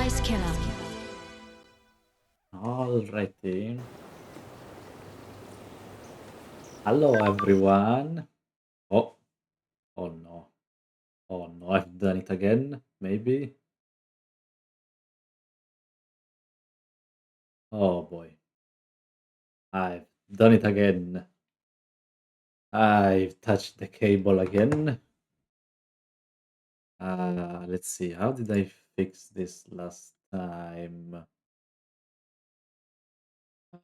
Paradise Killer. Alrighty. Hello, everyone. Oh, oh no. Oh no, I've done it again. Maybe. Oh boy. I've done it again. I've touched the cable again. Let's see. How did I fix this last time?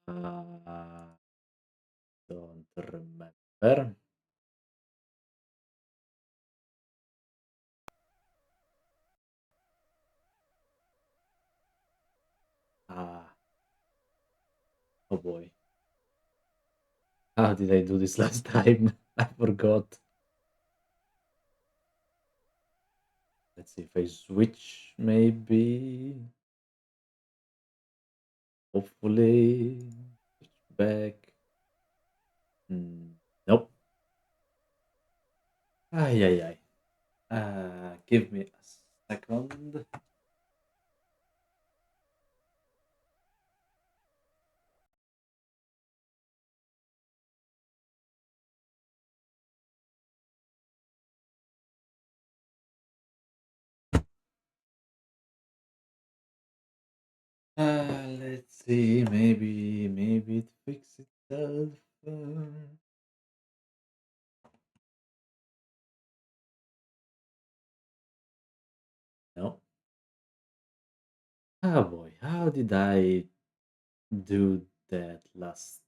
Uh, don't remember. Ah, oh boy. How did I do this last time? I forgot. Let's see if I switch, maybe. Hopefully. Switch back. Nope. Ay, ay, ay. Give me a second. Let's see. Maybe it fixes itself. No. Oh boy, how did I do that last?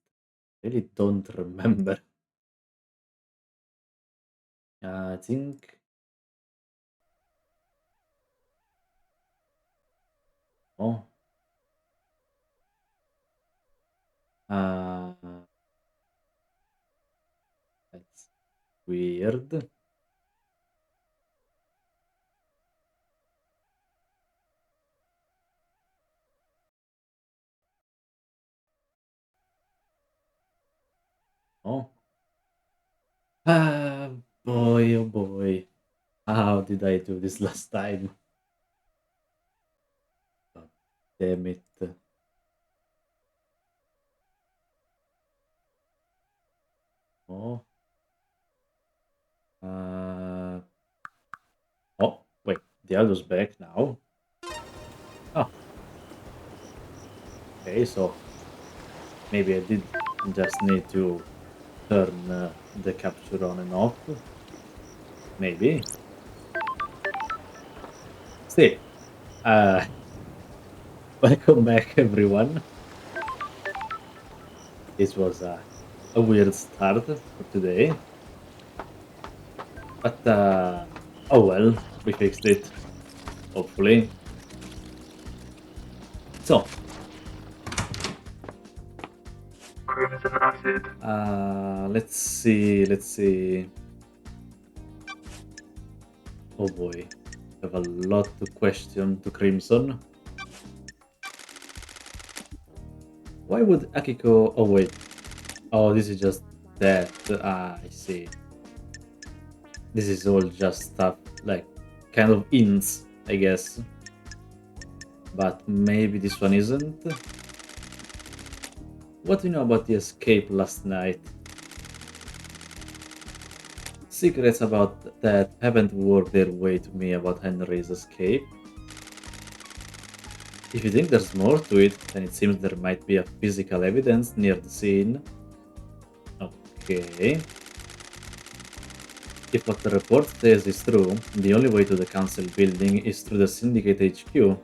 Really don't remember. I think. Oh. Uh, that's weird. Oh. Ah, boy, oh boy. How did I do this last time? God damn it. Oh. Uh, oh, wait. Diallo's back now. Oh, okay. So maybe I did just need to turn the capture on and off. Maybe. See. Uh, welcome back, everyone. This was a weird start for today. But, oh well. We fixed it. Hopefully. So, Crimson acid. let's see. Let's see. Oh boy. I have a lot to question to Crimson. Why would Akiko... Oh wait. Oh, this is just that. I see. This is all just stuff, like, kind of hints, I guess. But maybe this one isn't. What do you know about the escape last night? Secrets about that haven't worked their way to me about Henry's escape. If you think there's more to it, then it seems there might be a physical evidence near the scene. Okay. If what the report says is true, the only way to the council building is through the Syndicate HQ.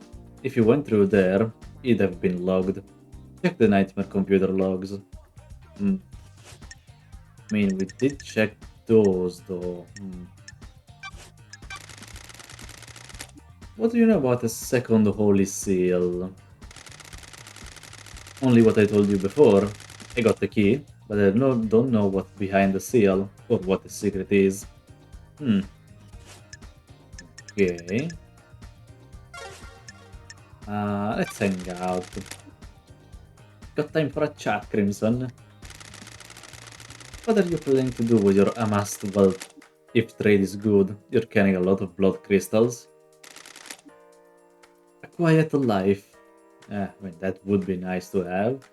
If you went through there, it'd have been logged. Check the nightmare computer logs. I mean, we did check those though. What do you know about the second holy seal? Only what I told you before. I got the key, but I don't know what's behind the seal or what the secret is. Okay. Let's hang out. Got time for a chat, Crimson. What are you planning to do with your amassed wealth? If trade is good, you're carrying a lot of blood crystals. A quiet life. I mean, that would be nice to have.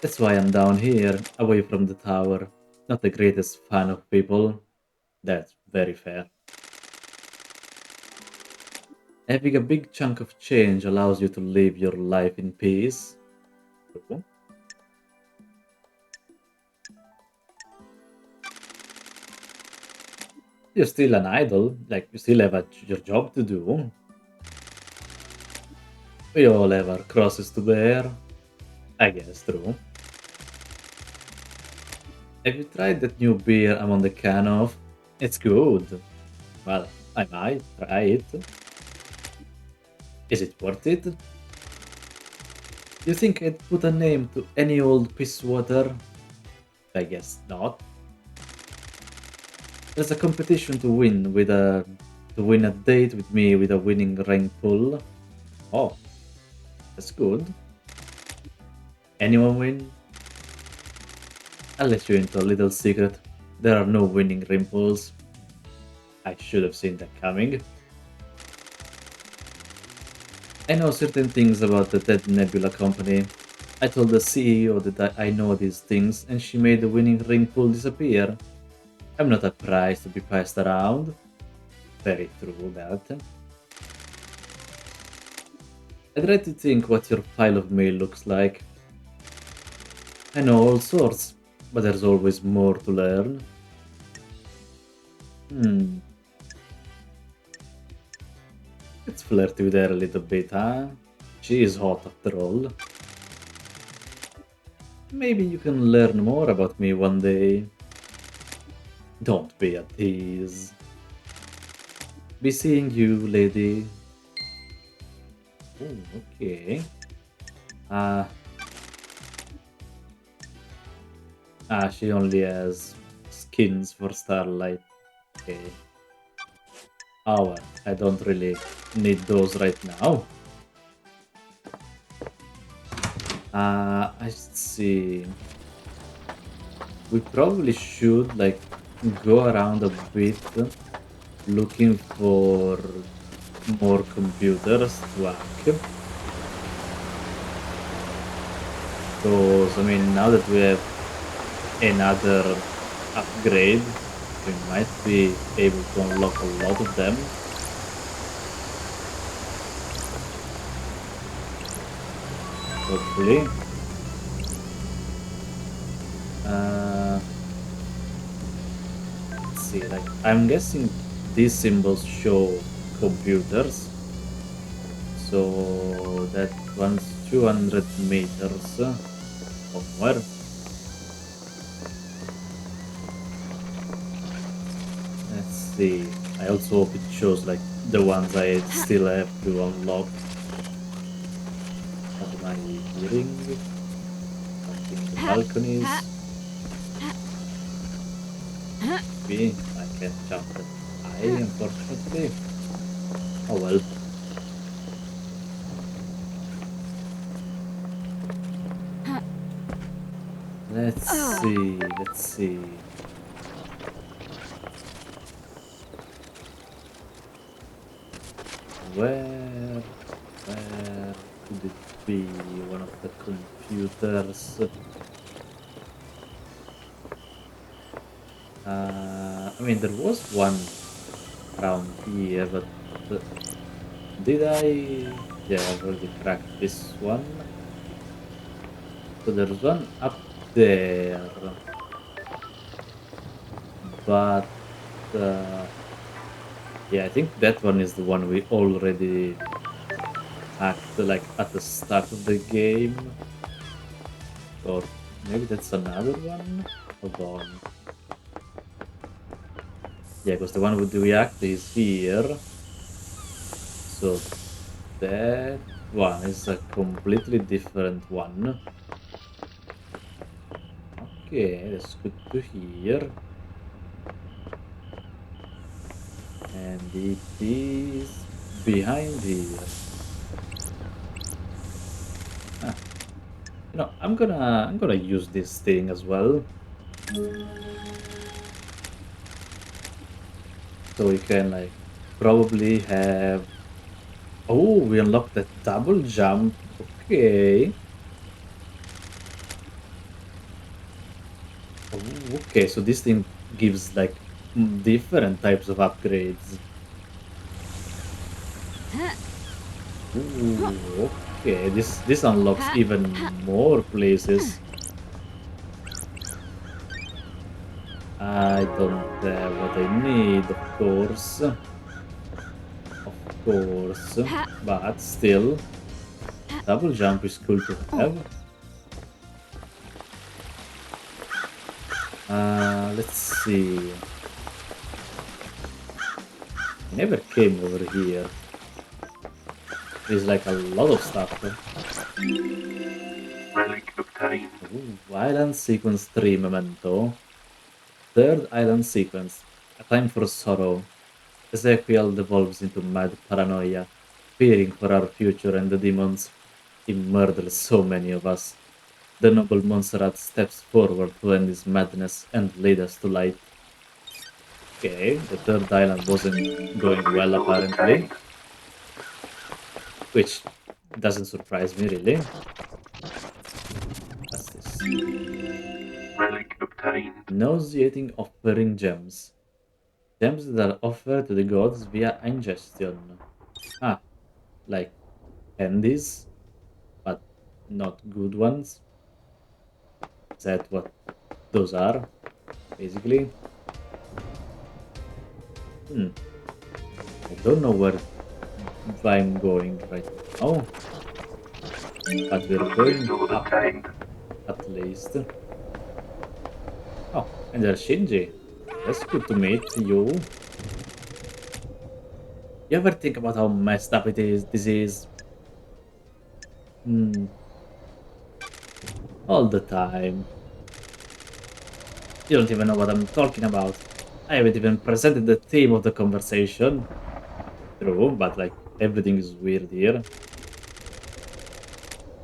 That's why I'm down here, away from the tower. Not the greatest fan of people. That's very fair. Having a big chunk of change allows you to live your life in peace. You're still an idol, like you still have your job to do. We all have our crosses to bear. I guess true. Have you tried that new beer I'm on the can of? It's good. Well, I might try it. Is it worth it? You think I'd put a name to any old piss water? I guess not. There's a competition to win a date with me with a winning rank pull. Oh, that's good. Anyone win? I'll let you into a little secret. There are no winning ring pulls. I should have seen that coming. I know certain things about the Dead Nebula company. I told the CEO that I know these things, and she made the winning ring pool disappear. I'm not a prize to be passed around. Very true, that. I try to think what your pile of mail looks like. I know all sorts, but there's always more to learn. Hmm, let's flirt with her a little bit, huh? She is hot after all. Maybe you can learn more about me one day. Don't be a tease. Be seeing you, lady. Oh, okay. Ah, she only has skins for Starlight. Okay. Oh, well, I don't really need those right now. I see. We probably should like go around a bit looking for more computers to hack. Because I mean, now that we have another upgrade, we might be able to unlock a lot of them. Hopefully. Uh, let's see, like I'm guessing these symbols show computers. So that runs 200 meters somewhere. Let's see. I also hope it shows like the ones I still have to unlock. What am I hearing? Something in the balconies. Maybe I can't jump that high, unfortunately. Oh well. Let's see. Let's see. Where? Where could it be? One of the computers. I mean, there was one around here, but uh, did I? Yeah, I've already cracked this one. So there's one up there, but uh, yeah, I think that one is the one we already hacked, like at the start of the game, or maybe that's another one. Hold on. Yeah, because the one with the react is here. So that one is a completely different one. Okay, that's good to hear. And it is behind here. Huh. I'm gonna use this thing as well. So we can like probably have Oh, we unlocked the double jump. Okay. Oh, okay, so this thing gives like different types of upgrades. Ooh, okay. This unlocks even more places. I don't have what I need, of course. Of course. But still, double jump is cool to have. Let's see. I never came over here. There's like a lot of stuff. Relic obtained. Ooh, island sequence 3 memento. Third island sequence. A time for sorrow. Ezekiel devolves into mad paranoia, fearing for our future and the demons. He murders so many of us. The noble Montserrat steps forward to end his madness and lead us to light. Okay, the third island wasn't Blood going well crystal apparently, obtained. which doesn't surprise me really. What's this? Relic obtained. Nauseating offering gems. Gems that are offered to the gods via ingestion. Ah, like candies, but not good ones. Is that what those are, basically? Hmm. I don't know where I'm going right now, but we're Blood going crystal up obtained. at least. Oh, and there's Shinji. That's good to meet you. You ever think about how messed up it is? This is hmm, all the time. You don't even know what I'm talking about. I haven't even presented the theme of the conversation. True, but like everything is weird here.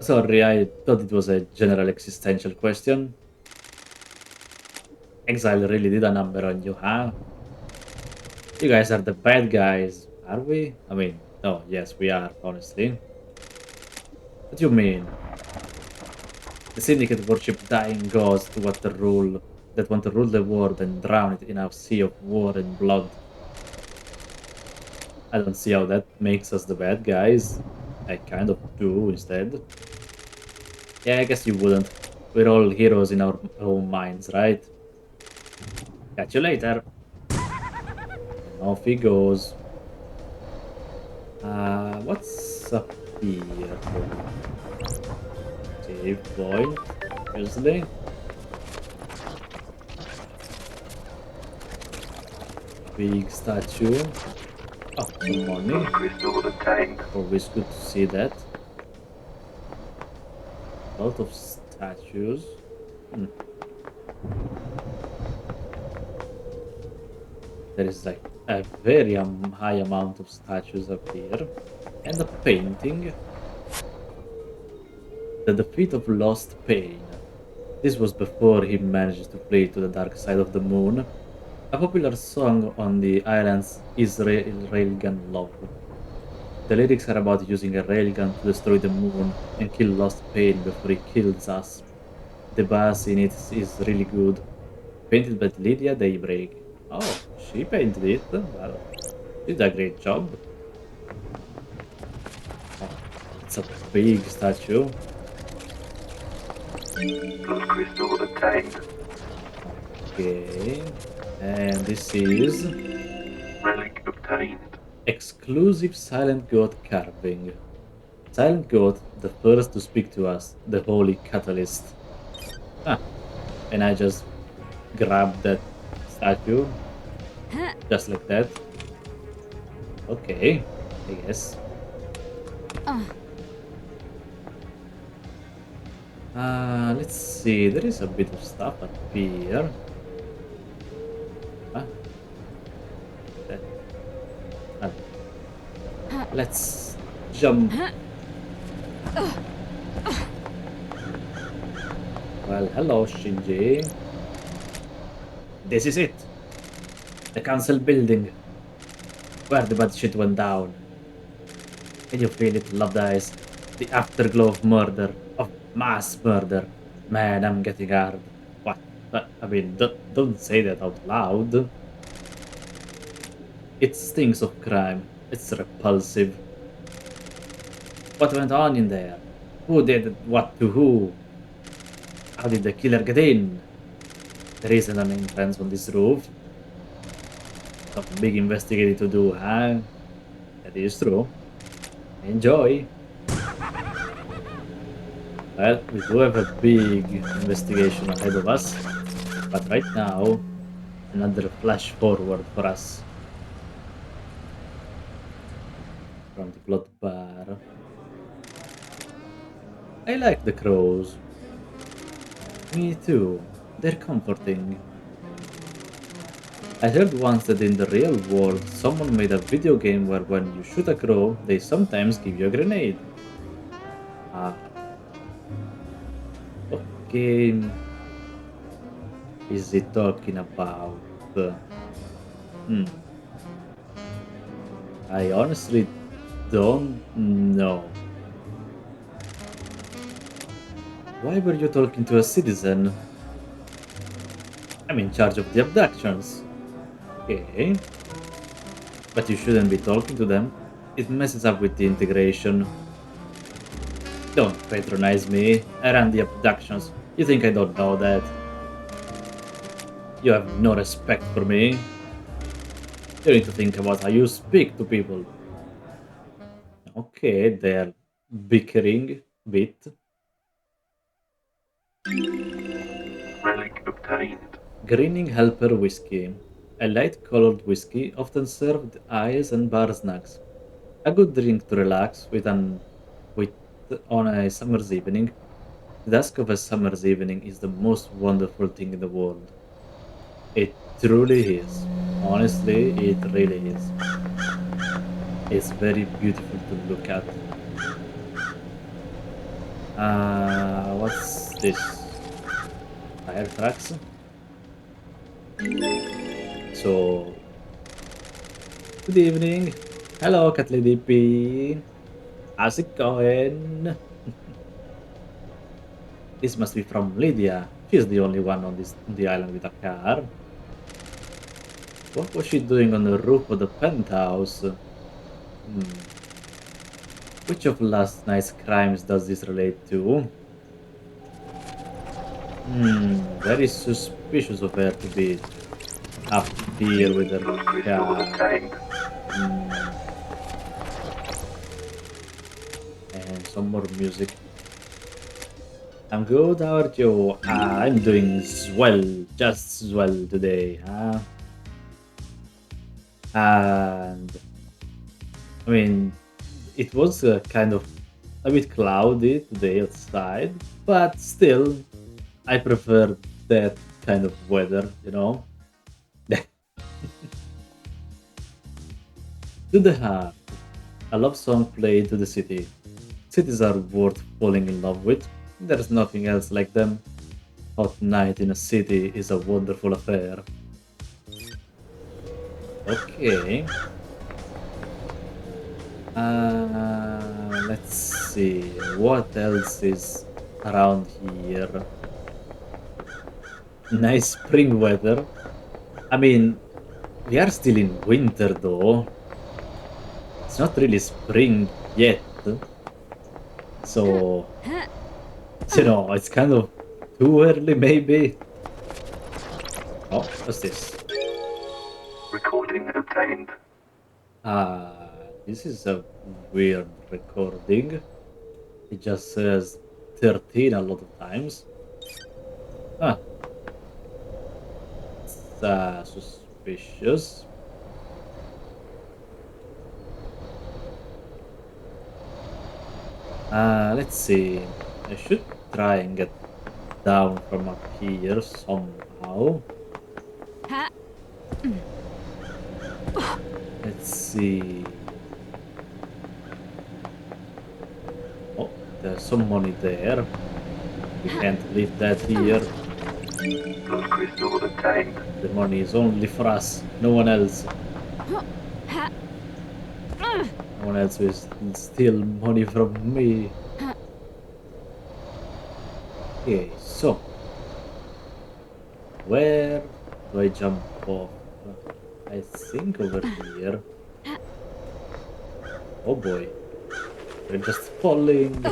Sorry, I thought it was a general existential question. Exile really did a number on you, huh? You guys are the bad guys, are we? I mean, no, yes, we are, honestly. What do you mean? The Syndicate worship dying gods to what the rule that want to rule the world and drown it in a sea of war and blood. I don't see how that makes us the bad guys. I kind of do instead. Yeah, I guess you wouldn't. We're all heroes in our own minds, right? Catch you later. And off he goes. What's up here? Save point, obviously. Big statue. Oh, some Blood money. crystal obtained. Always good to see that. A lot of statues. Hmm. There is like a very high amount of statues up here. And a painting. The defeat of Lost Pain. This was before he managed to flee to the dark side of the moon. A popular song on the island's Israel railgun lore. The lyrics are about using a railgun to destroy the moon and kill Lost Pain before he kills us. The bass in it is really good. Painted by Lydia Daybreak. Oh, she painted it. Well, she did a great job. Oh, it's a big statue. Blood crystal obtained. Okay. And this is Relic obtained. exclusive Silent Goat carving. Silent Goat, the first to speak to us, the holy catalyst. Ah, and I just grabbed that statue just like that. Okay, I guess. Let's see. There is a bit of stuff up here. Ah, that. ah, let's jump. Well, hello, Shinji. This is it. The council building where the bad shit went down. Can you feel it, Love Dice? The afterglow of murder, of mass murder. Man, I'm getting hard. What? I mean, don't say that out loud. It stinks of crime. It's repulsive. What went on in there? Who did what to who? How did the killer get in? There isn't an entrance on this roof. Some big investigating to do, huh? That is true. Enjoy. Well, we do have a big investigation ahead of us, but right now, another flash forward for us from the blood bar. I like the crows. Me too. They're comforting. I heard once that in the real world, someone made a video game where when you shoot a crow, they sometimes give you a grenade. Ah, what game is he talking about? Hmm, I honestly don't know. Why were you talking to a citizen? I'm in charge of the abductions. Okay, but you shouldn't be talking to them. It messes up with the integration. Don't patronize me. I ran the abductions. You think I don't know that? You have no respect for me. You need to think about how you speak to people. Okay, they're bickering a bit. Relic obtained. Grinning Helper whiskey. A light colored whiskey often served ice and bar snacks. A good drink to relax with on a summer's evening. The dusk of a summer's evening is the most wonderful thing in the world. It truly is. Honestly, it really is. It's very beautiful to look at. What's this? Fire trucks? So, good evening. Hello, Kathleen DP. How's it going? This must be from Lydia. She's the only one on the island with a car. What was she doing on the roof of the penthouse? Hmm. Which of last night's crimes does this relate to? Very suspicious of her to be up here with her Gold crystal car. obtained. Hmm. And some more music. I'm good, how are you? I'm doing swell, just swell today, huh? And I mean, it was kind of a bit cloudy today outside, but still, I prefer that kind of weather, you know? To the heart, a love song played to the city. Cities are worth falling in love with. There's nothing else like them. Hot night in a city is a wonderful affair. Okay. Let's see. What else is around here? Nice spring weather. I mean, we are still in winter though. It's not really spring yet. So, it's kind of too early maybe. Oh, what's this? Recording obtained. This is a weird recording. It just says 13 a lot of times. Ah, it's suspicious. Let's see. I should try and get down from up here somehow. Let's see. Oh, there's some money there. We can't leave that here. Gold crystal obtained. The money is only for us, no one else. No one else will steal money from me. Okay, so where do I jump off? I think over here. Oh boy, we're just falling.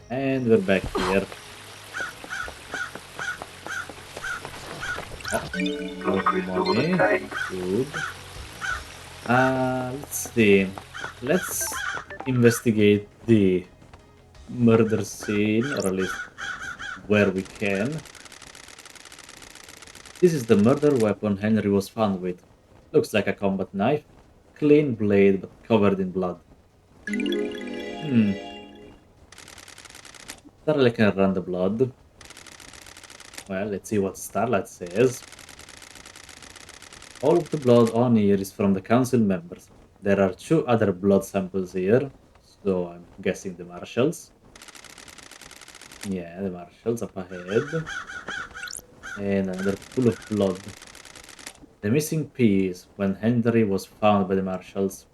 And we're back here. Oh, Blood more crystal money. obtained. Good. Let's see. Let's investigate the murder scene, or at least where we can. This is the murder weapon Henry was found with. Looks like a combat knife. Clean blade, but covered in blood. Hmm. Starlight can run the blood. Well, let's see what Starlight says. All of the blood on here is from the council members. There are two other blood samples here, so I'm guessing the marshals. Yeah, the marshals up ahead. And another pool of blood. The missing piece when Henry was found by the marshals.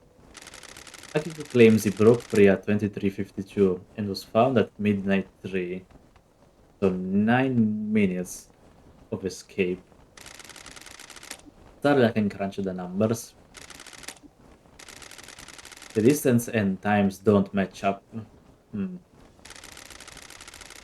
Akiko claims he broke free at 23:52 and was found at midnight 3, so 9 minutes of escape. Sorry, I can crunch the numbers. The distance and times don't match up. Hmm.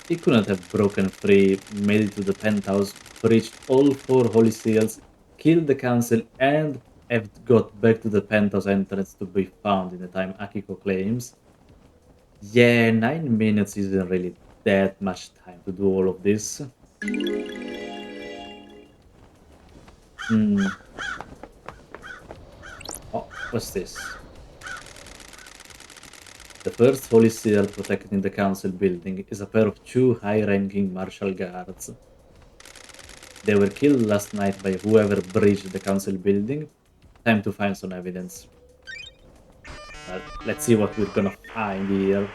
He couldn't have broken free, made it to the penthouse, breached all four holy seals, killed the council, and have got back to the penthouse entrance to be found in the time Akiko claims. Yeah, 9 minutes isn't really that much time to do all of this. Hmm. Oh, what's this? The first holy seal protecting the council building is a pair of two high-ranking martial guards. They were killed last night by whoever breached the council building. Time to find some evidence. Well, let's see what we're gonna find here.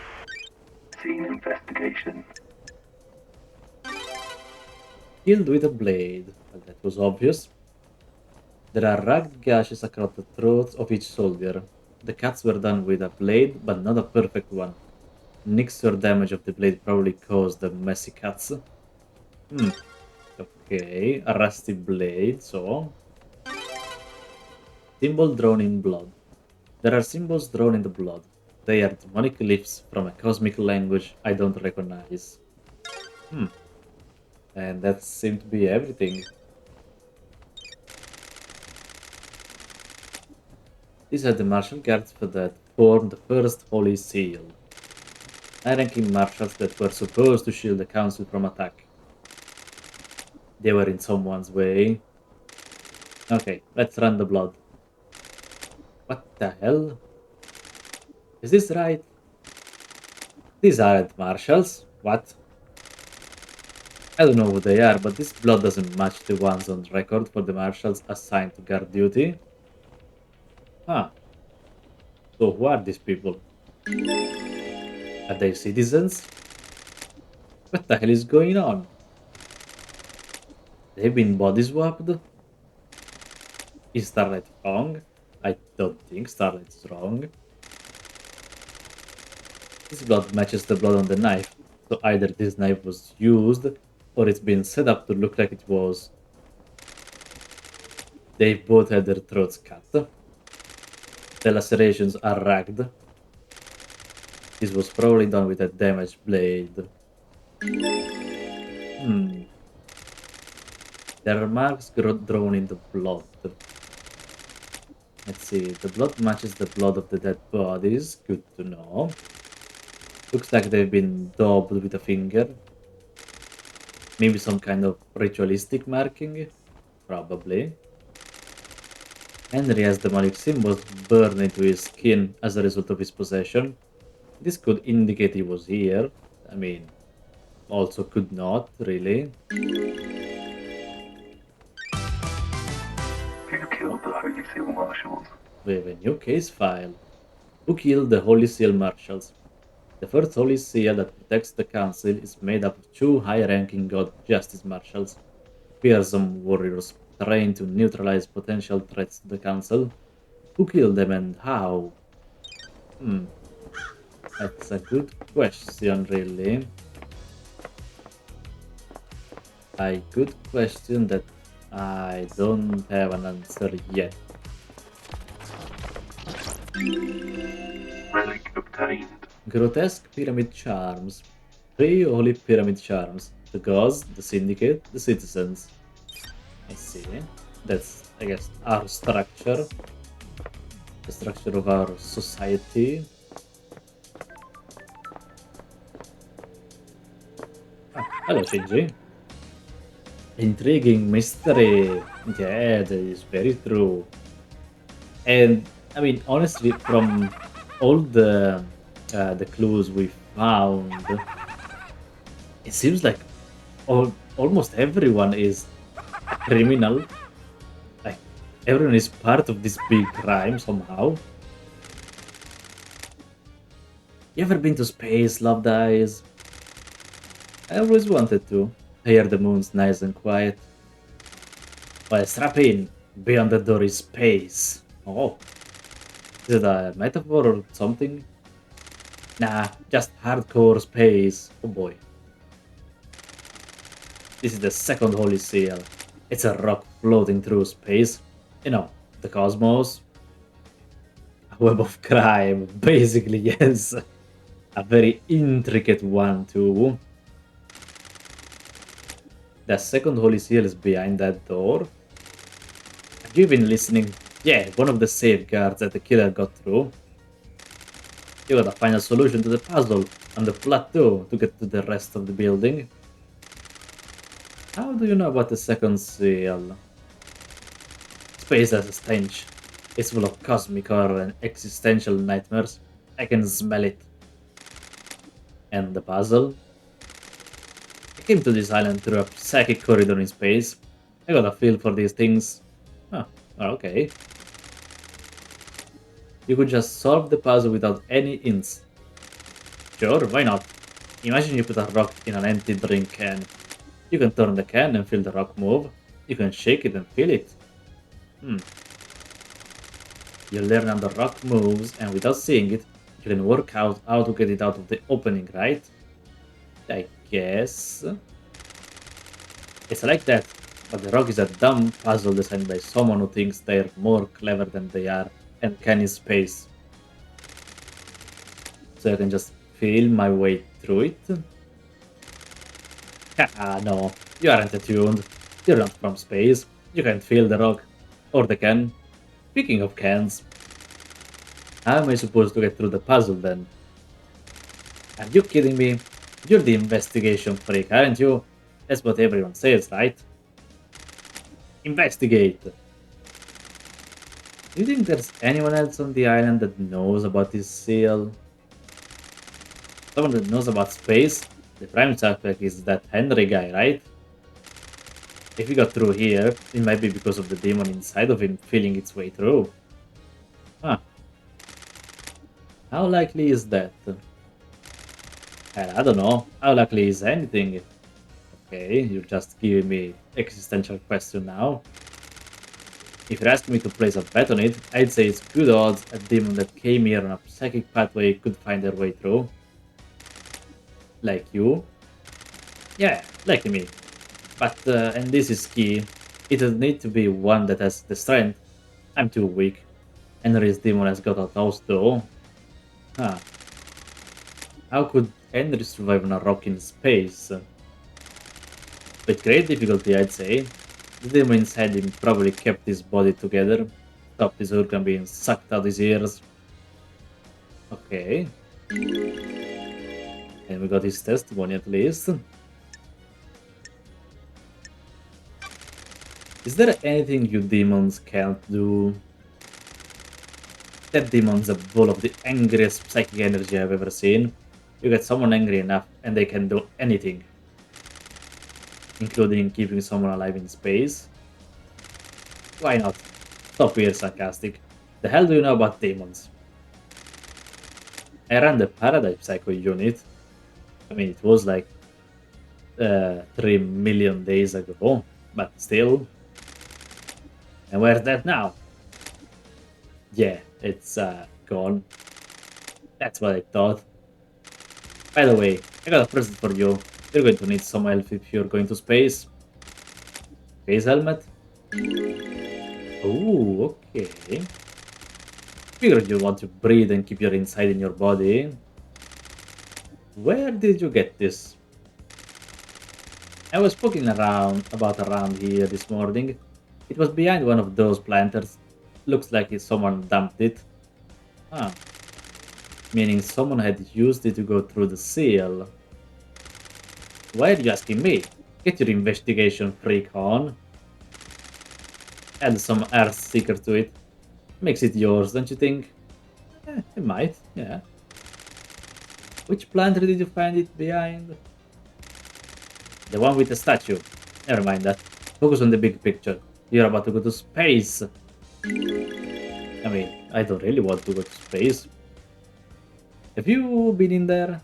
Scene investigation. Killed with a blade. Well, that was obvious. There are ragged gashes across the throats of each soldier. The cuts were done with a blade, but not a perfect one. Nicks or damage of the blade probably caused the messy cuts. Hmm, okay. A rusty blade, so. Symbol drawn in blood. There are symbols drawn in the blood. They are demonic glyphs from a cosmic language I don't recognize. Hmm, and that seemed to be everything. These are the martial guards that formed the first Holy Seal. High-ranking marshals that were supposed to shield the council from attack. They were in someone's way. Okay, let's run the blood. What the hell? Is this right? These aren't marshals. What? I don't know who they are, but this blood doesn't match the ones on record for the marshals assigned to guard duty. Huh. So who are these people? Are they citizens? What the hell is going on? They've been body swapped? Is Starlight wrong? I don't think Starlight's wrong. This blood matches the blood on the knife, so either this knife was used or it's been set up to look like it was. They both had their throats cut. The lacerations are ragged. This was probably done with a damaged blade. Hmm. There are marks drawn in the blood. Let's see, the blood matches the blood of the dead bodies. Good to know. Looks like they've been daubed with a finger. Maybe some kind of ritualistic marking? Probably. Henry has demonic symbols burned into his skin as a result of his possession. This could indicate he was here. I mean, also could not, really. Who killed the Holy Seal Marshals? We have a new case file. Who killed the Holy Seal Marshals? The first Holy Seal that protects the Council is made up of two high-ranking God Justice Marshals, fearsome warriors trained to neutralize potential threats to the Council. Who killed them and how? Hmm, that's a good question, really. A good question that I don't have an answer yet. Relic obtained. Grotesque pyramid charms. Three holy pyramid charms. The gods, the syndicate, the citizens. I see. That's, I guess, our structure. The structure of our society. Ah, hello, Shinji. Intriguing mystery. Yeah, that is very true. And I mean, honestly, from all the clues we found, it seems like almost everyone is a criminal. Like everyone is part of this big crime somehow. You ever been to space, Love Dies? I always wanted to. Here the moon's nice and quiet. Well, strap in. Beyond the door is space. Oh, is it a metaphor or something? Nah, just hardcore space. Oh boy. This is the second holy seal. It's a rock floating through space. You know, the cosmos. A web of crime. Basically, yes. A very intricate one, too. The second holy seal is behind that door. Have you been listening? Yeah, one of the safeguards that the killer got through. You gotta find a solution to the puzzle on the plateau to get to the rest of the building. How do you know about the second seal? Space has a stench. It's full of cosmic horror and existential nightmares. I can smell it. And the puzzle? I came to this island through a psychic corridor in space. I got a feel for these things. Huh, okay. You could just solve the puzzle without any hints. Sure, why not? Imagine you put a rock in an empty drink can. You can turn the can and feel the rock move. You can shake it and feel it. Hmm. You learn how the rock moves, and without seeing it, you can work out how to get it out of the opening, right? I guess. It's like that, but the rock is a dumb puzzle designed by someone who thinks they're more clever than they are and can in space. So I can just feel my way through it. Ah, no, you aren't attuned. You're not from space. You can't feel the rock. Or the can. Speaking of cans, how am I supposed to get through the puzzle then? Are you kidding me? You're the investigation freak, aren't you? That's what everyone says, right? Investigate! Do you think there's anyone else on the island that knows about this seal? Someone that knows about space? The prime suspect is that Henry guy, right? If he got through here, it might be because of the demon inside of him feeling its way through. Huh. How likely is that? I don't know. How likely is anything? Okay, you're just giving me existential question now. If you're asking me to place a bet on it, I'd say it's good odds a demon that came here on a psychic pathway could find their way through. Like you? Yeah, like me. But, and this is key, it would need to be one that has the strength. I'm too weak. Henry's demon has got a toast though. Huh. How could Henry survive on a rock in space? With great difficulty, I'd say. The demon inside him probably kept his body together, stopped his organ being sucked out his ears. Okay, and we got his testimony at least. Is there anything you demons can't do? That demon's a ball of the angriest psychic energy I've ever seen. You get someone angry enough and they can do anything, including keeping someone alive in space. Why not? Stop being sarcastic. The hell do you know about demons? I ran the Paradise Psycho unit. I mean, it was like 3 million days ago, but still. And where's that now? Yeah, it's gone. That's what I thought. By the way, I got a present for you. You're going to need some help if you're going to space. Space helmet? Oh, okay. Figured you want to breathe and keep your inside in your body. Where did you get this? I was poking around here this morning. It was behind one of those planters. Looks like someone dumped it. Ah, meaning someone had used it to go through the seal. Why are you asking me? Get your investigation freak on. Add some earth sticker to it. Makes it yours, don't you think? It might, yeah. Which planter did you find it behind? The one with the statue. Never mind that. Focus on the big picture. You're about to go to space. I mean, I don't really want to go to space. Have you been in there?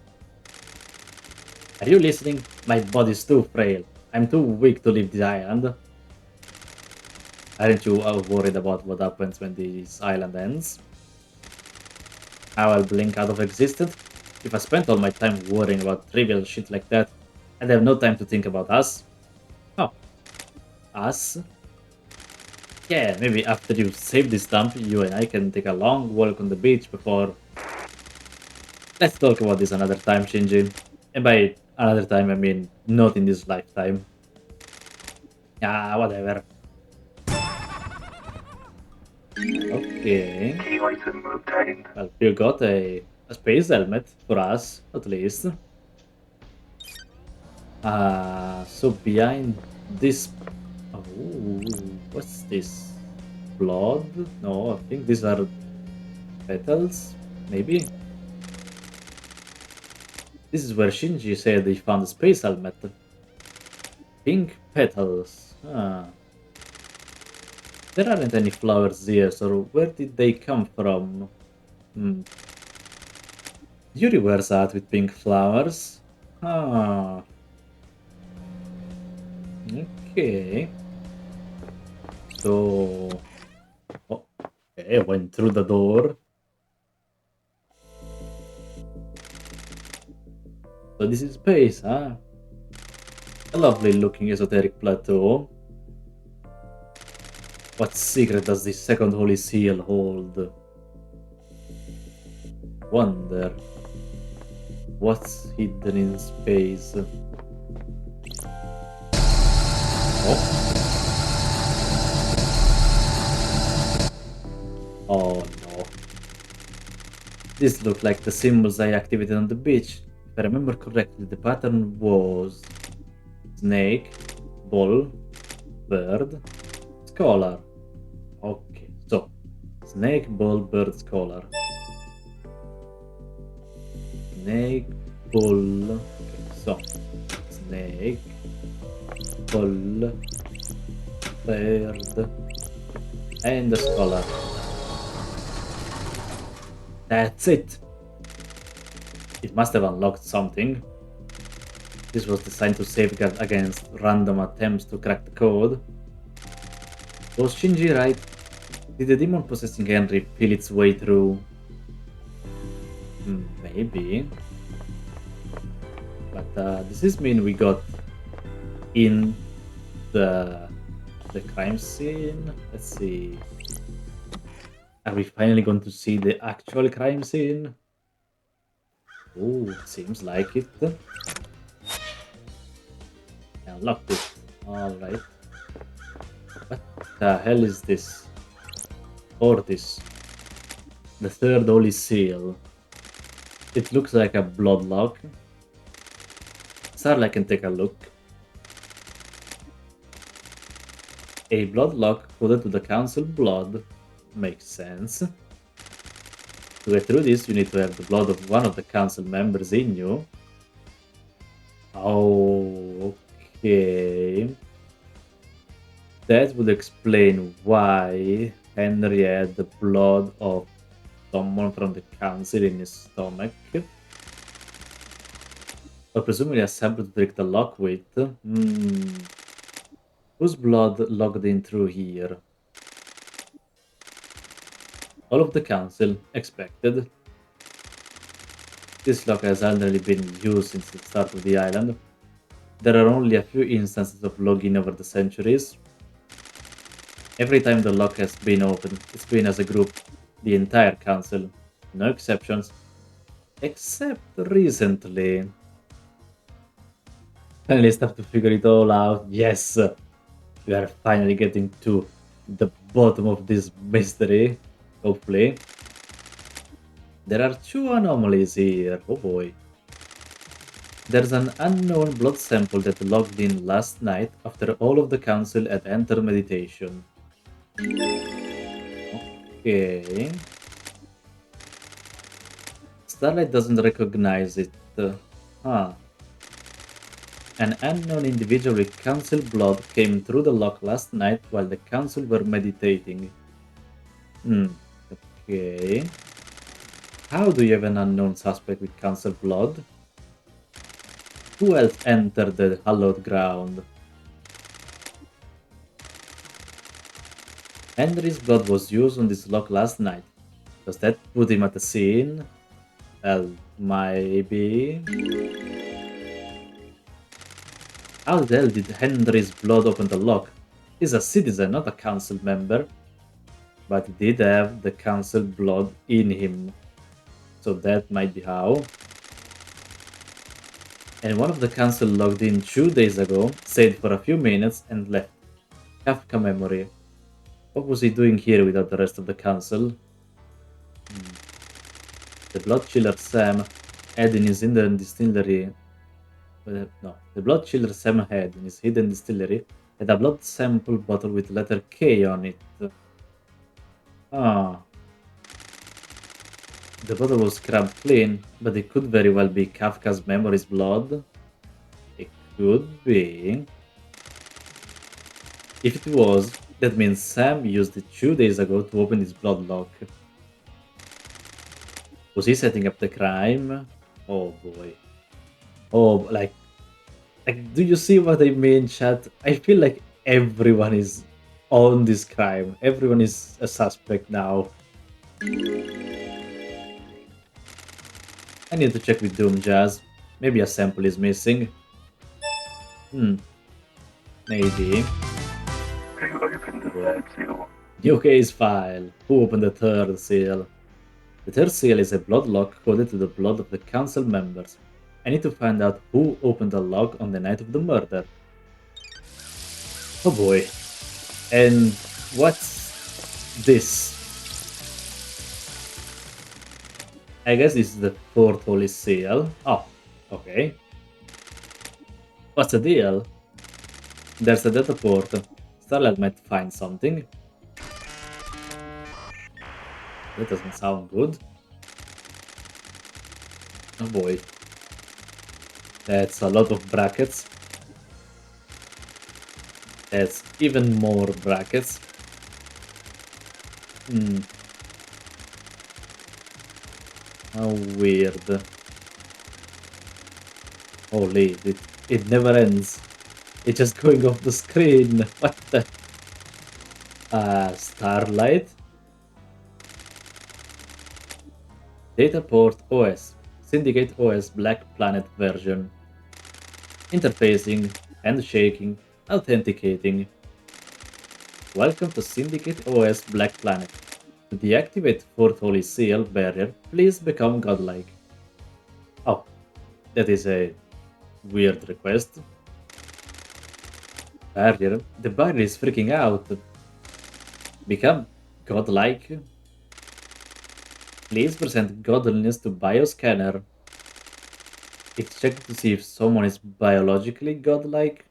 Are you listening? My body's too frail. I'm too weak to leave the island. Aren't you worried about what happens when this island ends? How I'll blink out of existence? If I spent all my time worrying about trivial shit like that, I'd have no time to think about us. Oh, us? Yeah, maybe after you save this dump, you and I can take a long walk on the beach before. Let's talk about this another time, Shinji. And by another time, I mean not in this lifetime. Yeah, whatever. Okay. Key item obtained. Well, you got a space helmet for us, at least. So behind this. Oh, what's this? Blood? No, I think these are petals. Maybe. This is where Shinji said he found a space helmet. Pink petals. Ah. There aren't any flowers here, so where did they come from? Hmm. You reverse art with pink flowers. Ah. Okay. So. Oh, okay, I went through the door. So this is space, huh? A lovely looking esoteric plateau. What secret does this second holy seal hold? Wonder. What's hidden in space? Oh. Oh no. This looked like the symbols I activated on the beach. If I remember correctly, the pattern was snake, bull, bird, scholar. Okay, so snake, bull, bird, scholar. Snake, bull. Okay, so snake, bull, bird, and the scholar. That's it. It must have unlocked something. This was designed to safeguard against random attempts to crack the code. Was Shinji right? Did the demon possessing Henry feel its way through? Maybe. But does this mean we got in the crime scene? Let's see. Are we finally going to see the actual crime scene? Oh, seems like it. Unlocked it. Alright. What the hell is this? Ortis. The third holy seal. It looks like a bloodlock. Sarla can take a look. A bloodlock coded to the council blood. Makes sense. To get through this, you need to have the blood of one of the council members in you. Oh, okay. That would explain why Henry had the blood of someone from the council in his stomach. Or presumably assembled to take the lock with. Whose blood logged in through here? All of the council expected. This lock has hardly been used since the start of the island. There are only a few instances of logging over the centuries. Every time the lock has been opened, it's been as a group, the entire council, no exceptions, except recently. Finally start to figure it all out. Yes, we are finally getting to the bottom of this mystery, hopefully. There are two anomalies here, oh boy. There's an unknown blood sample that logged in last night after all of the council had entered meditation. Okay. Starlight doesn't recognize it. Huh. An unknown individual with council blood came through the lock last night while the council were meditating. Hmm. Okay. How do you have an unknown suspect with council blood? Who else entered the hallowed ground? Henry's blood was used on this lock last night. Does that put him at the scene? Well, maybe. How the hell did Henry's blood open the lock? He's a citizen, not a council member. But he did have the council blood in him. So that might be how. And one of the council logged in 2 days ago, stayed for a few minutes and left. Kafka memory. What was he doing here without the rest of the council? The blood chiller Sam had in his hidden distillery. No, the blood chiller Sam had in his hidden distillery had a blood sample bottle with letter K on it. Ah, the bottle was scrubbed clean, but it could very well be Kafka's memory's blood. It could be. If it was, that means Sam used it 2 days ago to open his blood lock. Was he setting up the crime? Oh boy. Oh, like, do you see what I mean, chat? I feel like everyone is on this crime. Everyone is a suspect now. I need to check with Doom Jazz. Maybe a sample is missing. Maybe. Who opened the third seal? New case file. Who opened the third seal? The third seal is a blood lock coded to the blood of the council members. I need to find out who opened the lock on the night of the murder. Oh boy. And what's this? I guess this is the fourth holy seal. Oh, okay. What's the deal? There's a data port. Starlight might find something. That doesn't sound good. Oh boy. That's a lot of brackets. That's even more brackets. How weird. Holy, it never ends. It's just going off the screen. What the? Starlight? Dataport OS. Syndicate OS Black Planet version. Interfacing, handshaking, authenticating. Welcome to Syndicate OS Black Planet. To deactivate Fourth Holy Seal barrier, please become godlike. Oh, that is a weird request. Barrier? The barrier is freaking out. Become godlike? Please present godliness to bioscanner. It's checking to see if someone is biologically godlike.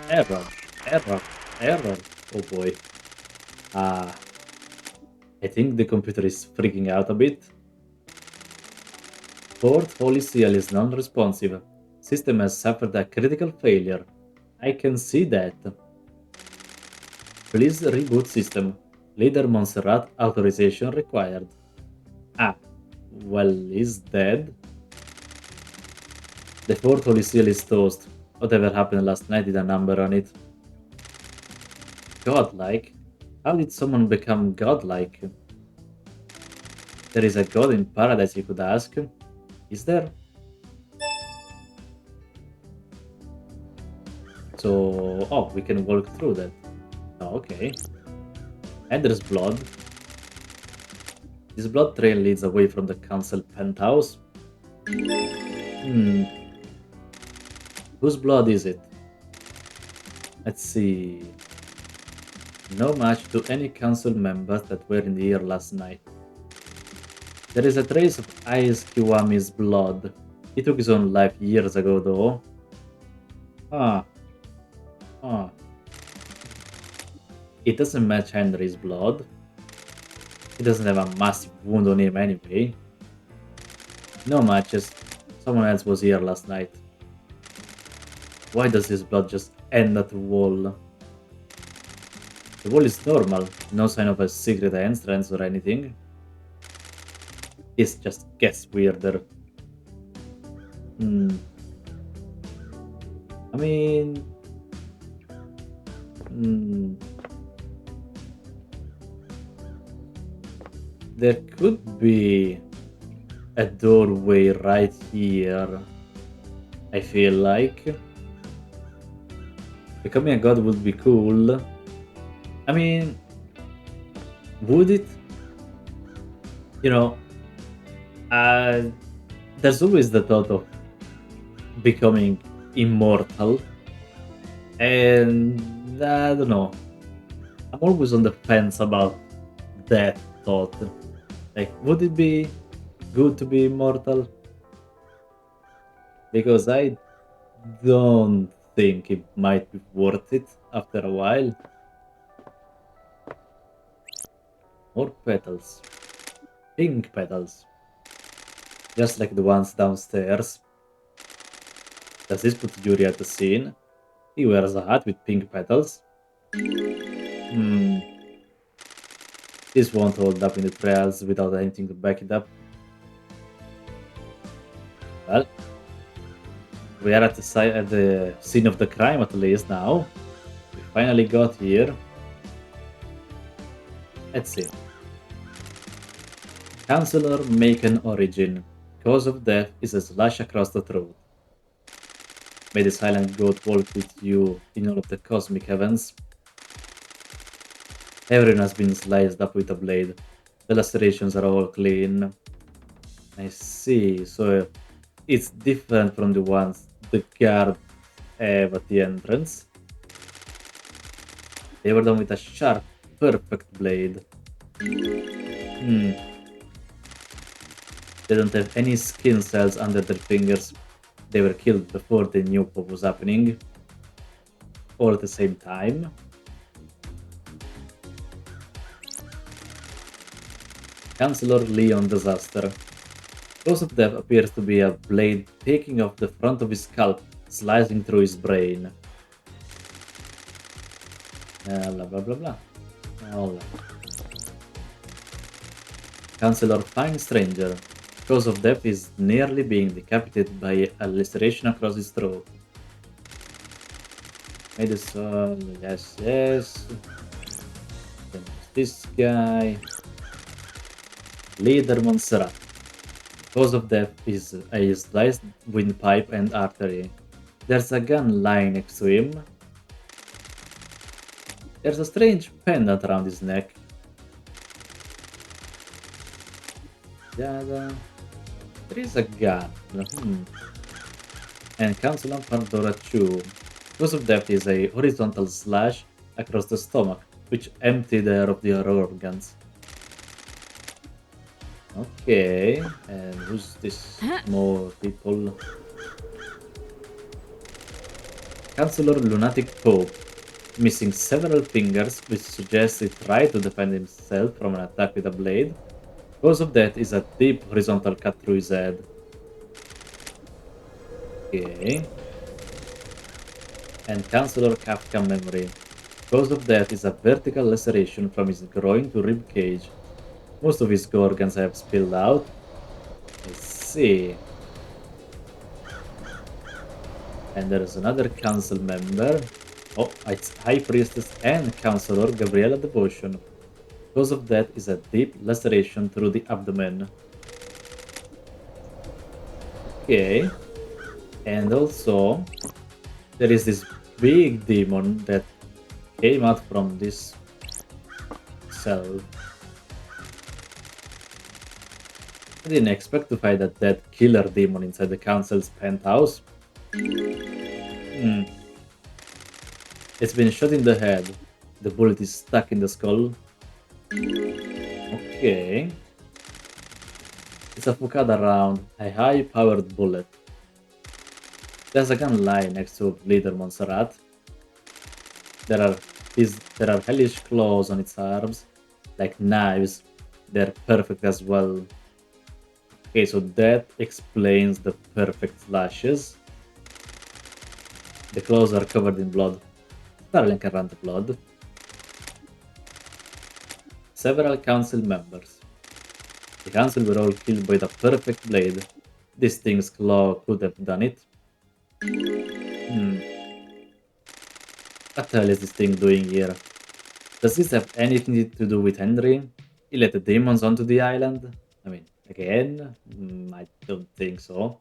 Error, error, error. Oh boy. I think the computer is freaking out a bit. Fourth Holy Seal is non-responsive. System has suffered a critical failure. I can see that. Please reboot system. Leader Montserrat authorization required. Ah, well, he's dead. The fourth Holy Seal is toast. Whatever happened last night did a number on it. Godlike? How did someone become godlike? There is a god in paradise, you could ask. Is there? So, oh, we can walk through that. Oh, okay. And there's blood. This blood trail leads away from the council penthouse. Hmm. Whose blood is it? Let's see. No match to any council members that were in here last night. There is a trace of Ais Kiwami's blood. He took his own life years ago, though. Ah, ah. It doesn't match Henry's blood. He doesn't have a massive wound on him anyway. No matches. Someone else was here last night. Why does his blood just end at the wall? The wall is normal. No sign of a secret entrance or anything. This just gets weirder. Hmm. I mean... Hmm. There could be a doorway right here. I feel like becoming a god would be cool. I mean, would it? You know, uh, there's always the thought of becoming immortal, and I don't know. I'm always on the fence about that thought. Like, would it be good to be immortal? Because I don't think it might be worth it after a while. More petals. Pink petals. Just like the ones downstairs. Does this put Yuri at the scene? He wears a hat with pink petals. Hmm. This won't hold up in the trials without anything to back it up. Well, we are at the scene of the crime at least now. We finally got here. Let's see. Counselor make an origin. Cause of death is a slash across the throat. May the silent goat walk with you in all of the cosmic heavens. Everyone has been sliced up with a blade. The lacerations are all clean. I see. So it's different from the ones the guard have at the entrance. They were done with a sharp, perfect blade. Hmm. They don't have any skin cells under their fingers. They were killed before they knew what was happening. All at the same time. Chancellor Leon Disaster. Cause of death appears to be a blade taking off the front of his scalp, slicing through his brain. Blah blah blah blah. Alright. Counselor Fine Stranger. Cause of death is nearly being decapitated by a laceration across his throat. Medicine, yes, yes. Then there's this guy. Leader Montserrat. Cause of death is a sliced windpipe and artery. There's a gun lying next to him. There's a strange pendant around his neck. There is a gun. And Council on Pandora 2. Cause of death is a horizontal slash across the stomach, which emptied the air of the organs. Okay, and who's this? More people. Councilor Lunatic Pope, missing several fingers, which suggests he tried to defend himself from an attack with a blade. Cause of death is a deep horizontal cut through his head. Okay. And Councilor Kafka Memory. Cause of death is a vertical laceration from his groin to rib cage. Most of his organs have spilled out. Let's see. And there's another council member. Oh, it's High Priestess and Counselor Gabriella Devotion. Cause of death is a deep laceration through the abdomen. Okay. And also, there is this big demon that came out from this cell. I didn't expect to find a dead killer demon inside the council's penthouse. Hmm. It's been shot in the head. The bullet is stuck in the skull. Okay. It's a Fukada round, a high-powered bullet. There's a gun lying next to Leader Montserrat. There are hellish claws on its arms, like knives. They're perfect as well. Okay, so that explains the perfect slashes. The claws are covered in blood. Starling can run the blood. Several council members. The council were all killed by the perfect blade. This thing's claw could have done it. Hmm. What the hell is this thing doing here? Does this have anything to do with Henry? He let the demons onto the island? I mean, again? I don't think so.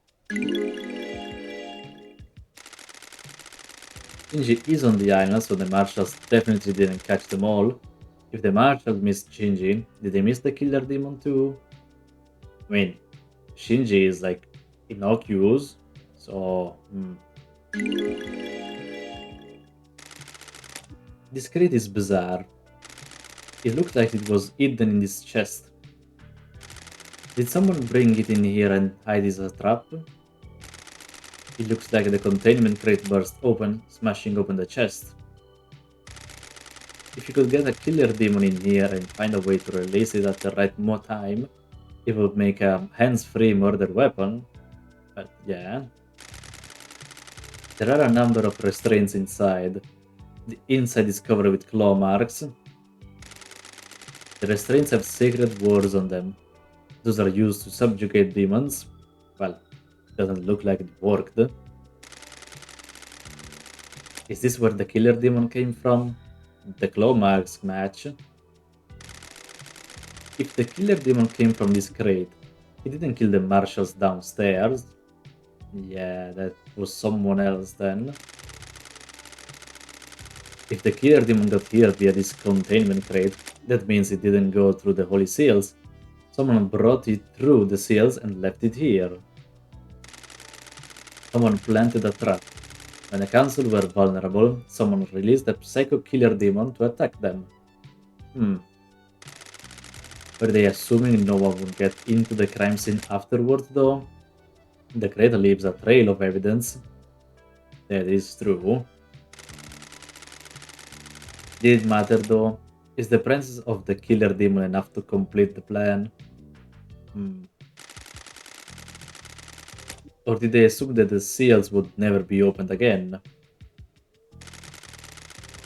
Shinji is on the island, so the marshals definitely didn't catch them all. If the marshals missed Shinji, did they miss the killer demon too? I mean, Shinji is like innocuous, so. This crate is bizarre. It looks like it was hidden in this chest. Did someone bring it in here and hide it as a trap? It looks like the containment crate burst open, smashing open the chest. If you could get a killer demon in here and find a way to release it at the right time, it would make a hands-free murder weapon. But yeah. There are a number of restraints inside. The inside is covered with claw marks. The restraints have sacred words on them. Those are used to subjugate demons. Well, doesn't look like it worked. Is this where the killer demon came from? The claw marks match. If the killer demon came from this crate, he didn't kill the marshals downstairs. Yeah, that was someone else then. If the killer demon got here via this containment crate, that means it didn't go through the holy seals. Someone brought it through the seals and left it here. Someone planted a trap. When the council were vulnerable, someone released a psycho killer demon to attack them. Were they assuming no one would get into the crime scene afterwards though? The crate leaves a trail of evidence. That is true. Did it matter though? Is the presence of the killer demon enough to complete the plan? Or did they assume that the seals would never be opened again?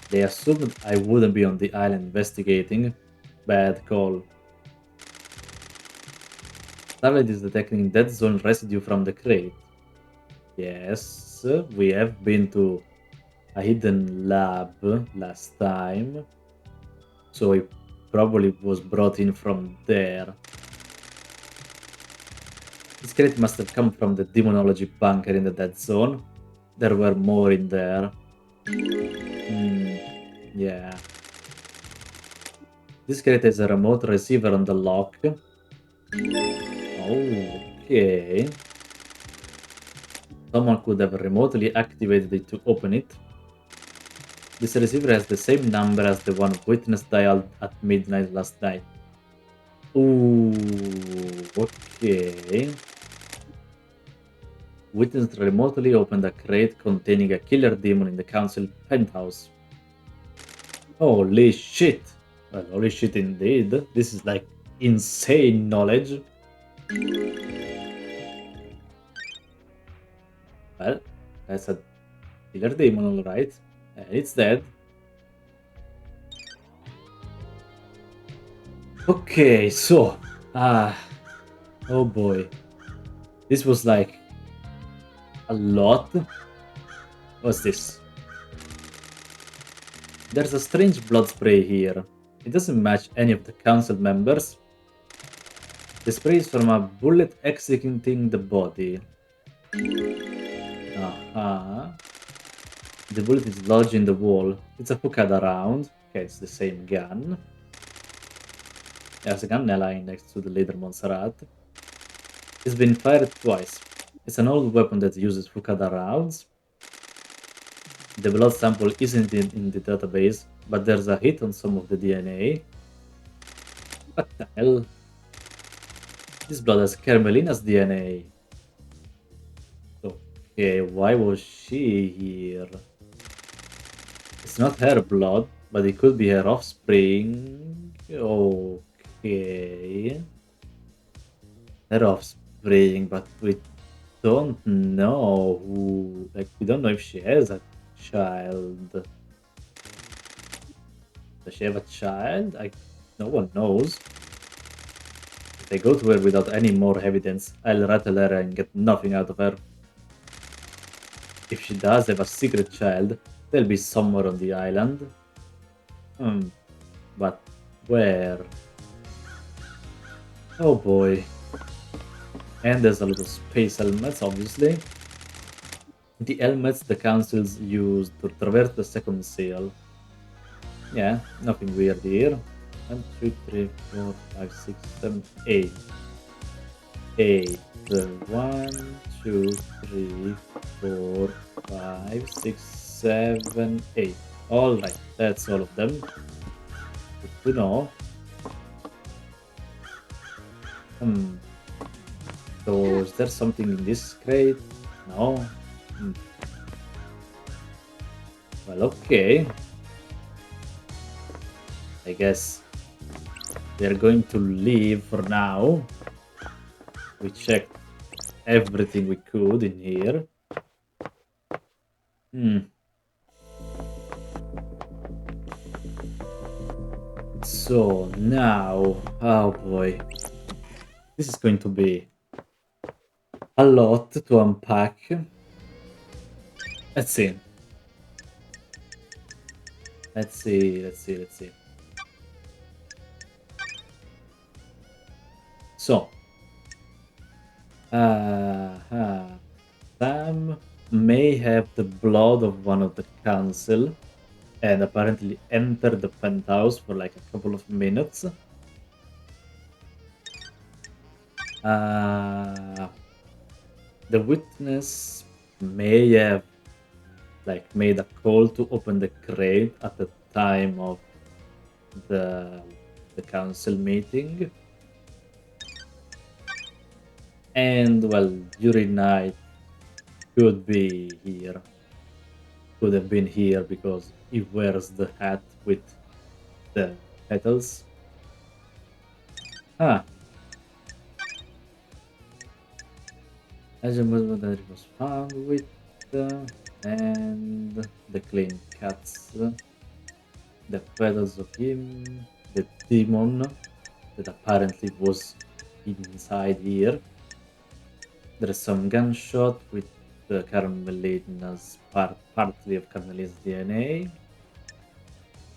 They assumed I wouldn't be on the island investigating. Bad call. Starlight is detecting dead zone residue from the crate. Yes, we have been to a hidden lab last time. So it probably was brought in from there. This crate must have come from the demonology bunker in the dead zone. There were more in there. Yeah. This crate has a remote receiver on the lock. Okay. Someone could have remotely activated it to open it. This receiver has the same number as the one Witness dialed at midnight last night. Ooh, okay. Witness remotely opened a crate containing a killer demon in the council penthouse. Holy shit! Well, holy shit indeed. This is like insane knowledge. Well, that's a killer demon, alright. And it's dead. Okay, so. Oh boy. This was like a lot. What's this? There's a strange blood spray here. It doesn't match any of the council members. The spray is from a bullet executing the body. Uh-huh. The bullet is lodged in the wall. It's a Fukada round. Okay, it's the same gun. There's a gun lying next to the leader Montserrat. It's been fired twice. It's an old weapon that uses Fukada rounds. The blood sample isn't in the database, but there's a hit on some of the DNA. What the hell? This blood has Carmelina's DNA. Okay, why was she here? It's not her blood, but it could be her offspring. Okay. Her offspring, but we don't know who. Like, we don't know if she has a child. Does she have a child? No one knows. If I go to her without any more evidence, I'll rattle her and get nothing out of her. If she does have a secret child, they'll be somewhere on the island. But where? Oh boy. And there's a lot of space helmets, obviously. The helmets the councils use to traverse the second seal. Yeah, nothing weird here. 1, 2, 3, 4, 5, 6, 7, 8. 8. 1, 2, 3, 4, 5, 6, 7, 8. Alright, that's all of them. Good to know. So, is there something in this crate? No. Well, okay. I guess we are going to leave for now. We checked everything we could in here. So now, oh boy, this is going to be a lot to unpack. Let's see. Let's see. So, Sam may have the blood of one of the council and apparently enter the penthouse for like a couple of minutes. The witness may have like made a call to open the crate at the time of the council meeting. And well, Yuri Knight could be here. Could have been here because he wears the hat with the petals. As a movement that it was found with and the clean cuts, the petals of him, the demon that apparently was inside here. There's some gunshot with the Carmelina's partly of Carmelina's DNA,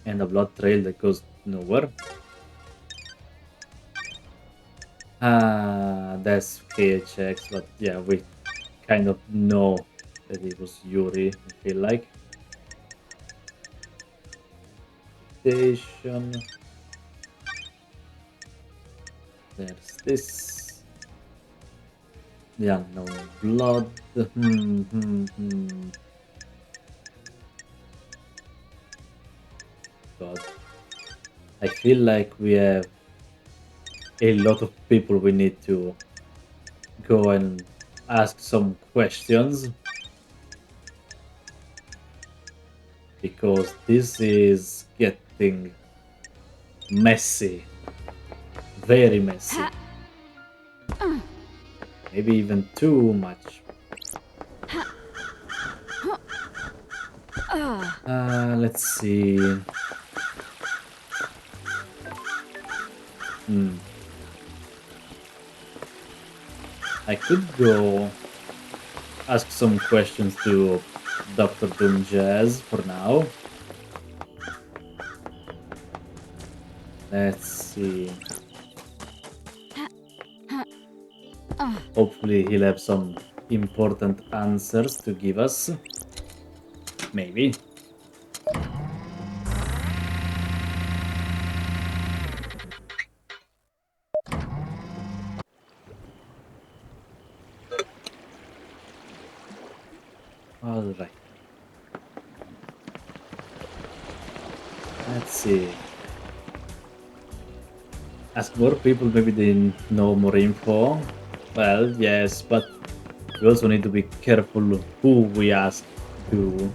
and a blood trail that goes nowhere. That's KHX, but yeah, we kind of know that it was Yuri, I feel like. Station. There's this. The unknown blood. God. I feel like we have a lot of people we need to go and ask some questions. Because this is getting messy. Very messy. Maybe even too much. Let's see. I could go ask some questions to Dr. Doom Jazz for now. Let's see. Hopefully he'll have some important answers to give us. Maybe. Alright. Let's see. Ask more people, maybe they know more info. Well, yes, but we also need to be careful who we ask to.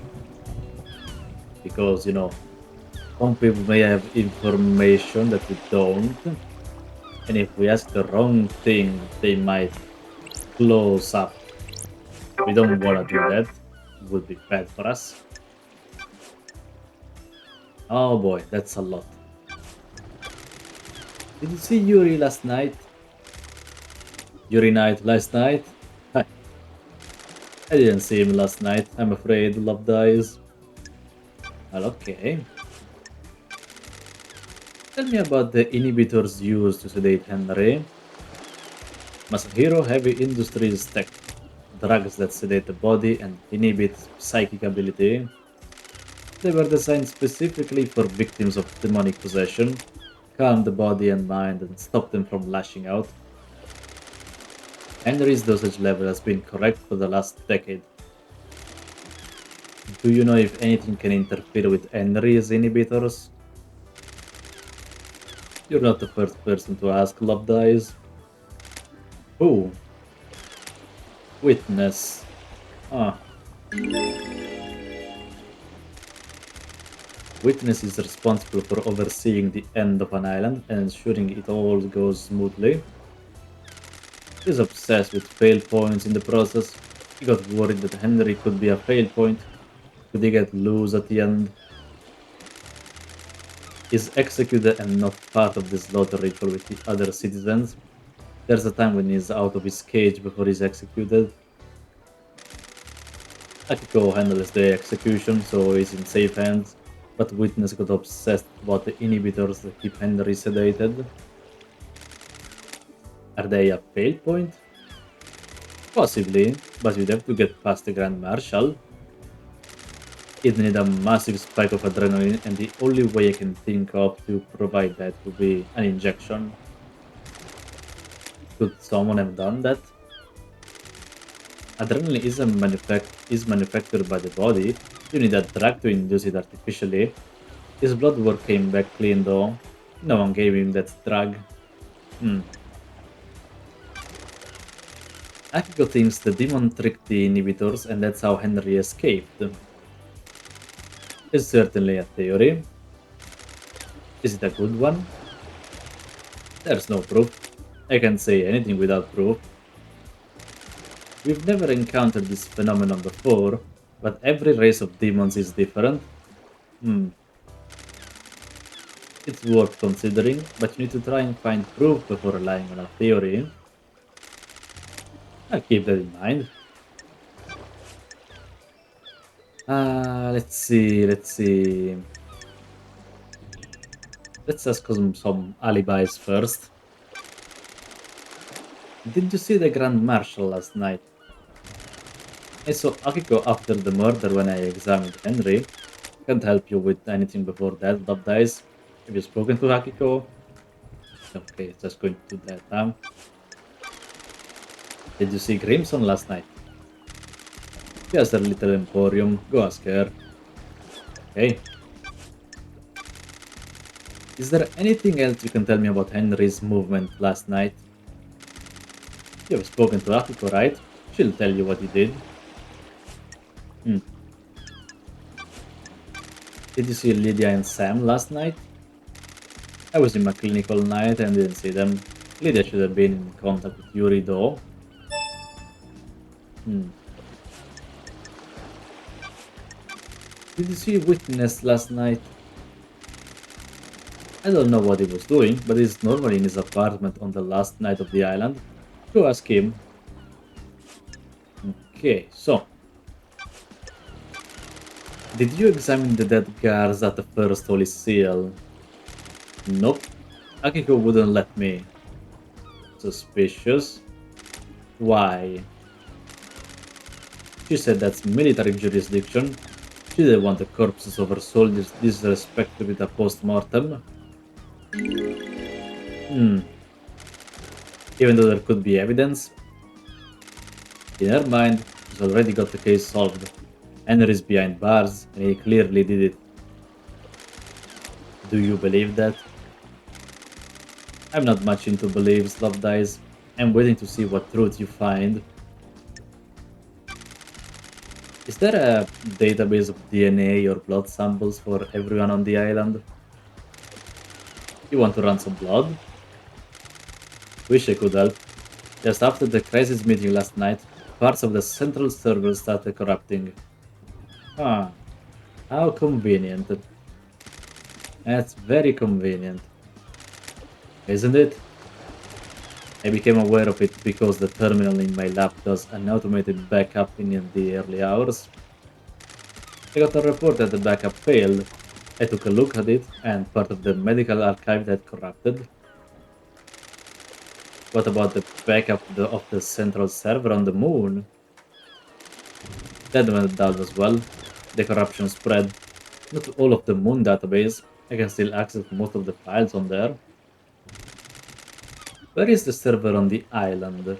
Because, some people may have information that we don't. And if we ask the wrong thing, they might close up. We don't want to do that. It would be bad for us. Oh boy, that's a lot. Did you see Yuri last night? Yuri night last night? I didn't see him last night. I'm afraid love dies. Well, okay. Tell me about the inhibitors used to sedate Henry. Masahiro Heavy Industries Tech. Drugs that sedate the body and inhibit psychic ability. They were designed specifically for victims of demonic possession, calm the body and mind, and stop them from lashing out. Henry's dosage level has been correct for the last decade. Do you know if anything can interfere with Henry's inhibitors? You're not the first person to ask, Love Dies. Who? Witness. Ah. Witness is responsible for overseeing the end of an island and ensuring it all goes smoothly. He's obsessed with fail points in the process. He got worried that Henry could be a fail point. Could he get loose at the end? He's executed and not part of the slaughter ritual with the other citizens. There's a time when he's out of his cage before he's executed. Akiko handles the execution, so he's in safe hands, but Witness got obsessed about the inhibitors that keep Henry sedated. Are they a fail point? Possibly, but you'd have to get past the Grand Marshal. You'd need a massive spike of adrenaline, and the only way I can think of to provide that would be an injection. Could someone have done that? Adrenaline is manufactured by the body. You need a drug to induce it artificially. His blood work came back clean though. No one gave him that drug. Akiko thinks the demon tricked the inhibitors and that's how Henry escaped. It's certainly a theory. Is it a good one? There's no proof. I can't say anything without proof. We've never encountered this phenomenon before, but every race of demons is different. It's worth considering, but you need to try and find proof before relying on a theory. I'll keep that in mind. Let's see. Let's ask some alibis first. Did you see the Grand Marshal last night? I saw Akiko after the murder when I examined Henry. Can't help you with anything before that, Love Dies. Have you spoken to Akiko? Okay, just going to that, Did you see Crimson last night? She has her little emporium. Go ask her. Okay. Is there anything else you can tell me about Henry's movement last night? You have spoken to Akiko, right? She'll tell you what he did. Did you see Lydia and Sam last night? I was in my clinical night and didn't see them. Lydia should have been in contact with Yuri though. Did you see Witness last night? I don't know what he was doing, but he's normally in his apartment on the last night of the island. Go ask him. Okay, so. Did you examine the dead guards at the first Holy Seal? Nope. Akiko wouldn't let me. Suspicious. Why? She said that's military jurisdiction. She didn't want the corpses of her soldiers disrespected with a post-mortem. Hmm. Even though there could be evidence, in her mind, she's already got the case solved. Henry's behind bars, and he clearly did it. Do you believe that? I'm not much into beliefs, love dies. I'm waiting to see what truth you find. Is there a database of DNA or blood samples for everyone on the island? You want to run some blood? Wish I could help. Just after the crisis meeting last night, parts of the central server started corrupting. Ah, how convenient. That's very convenient, isn't it? I became aware of it because the terminal in my lab does an automated backup in the early hours. I got a report that the backup failed. I took a look at it, and part of the medical archive had corrupted. What about the backup of the central server on the moon? That went down as well. The corruption spread. Not all of the moon database. I can still access most of the files on there. Where is the server on the island?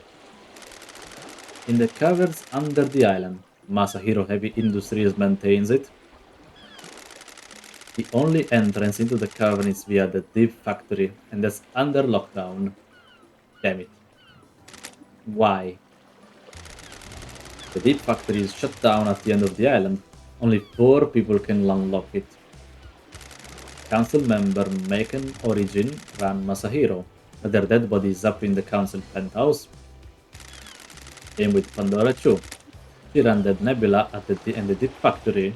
In the caverns under the island. Masahiro Heavy Industries maintains it. The only entrance into the cavern is via the deep factory, and that's under lockdown. Damn it. Why? The deep factory is shut down at the end of the island. Only 4 people can unlock it. Council member Maken Origin ran Masahiro, but their dead body is up in the council penthouse. Same with Pandora Chu. She ran Dead Nebula at the deep factory.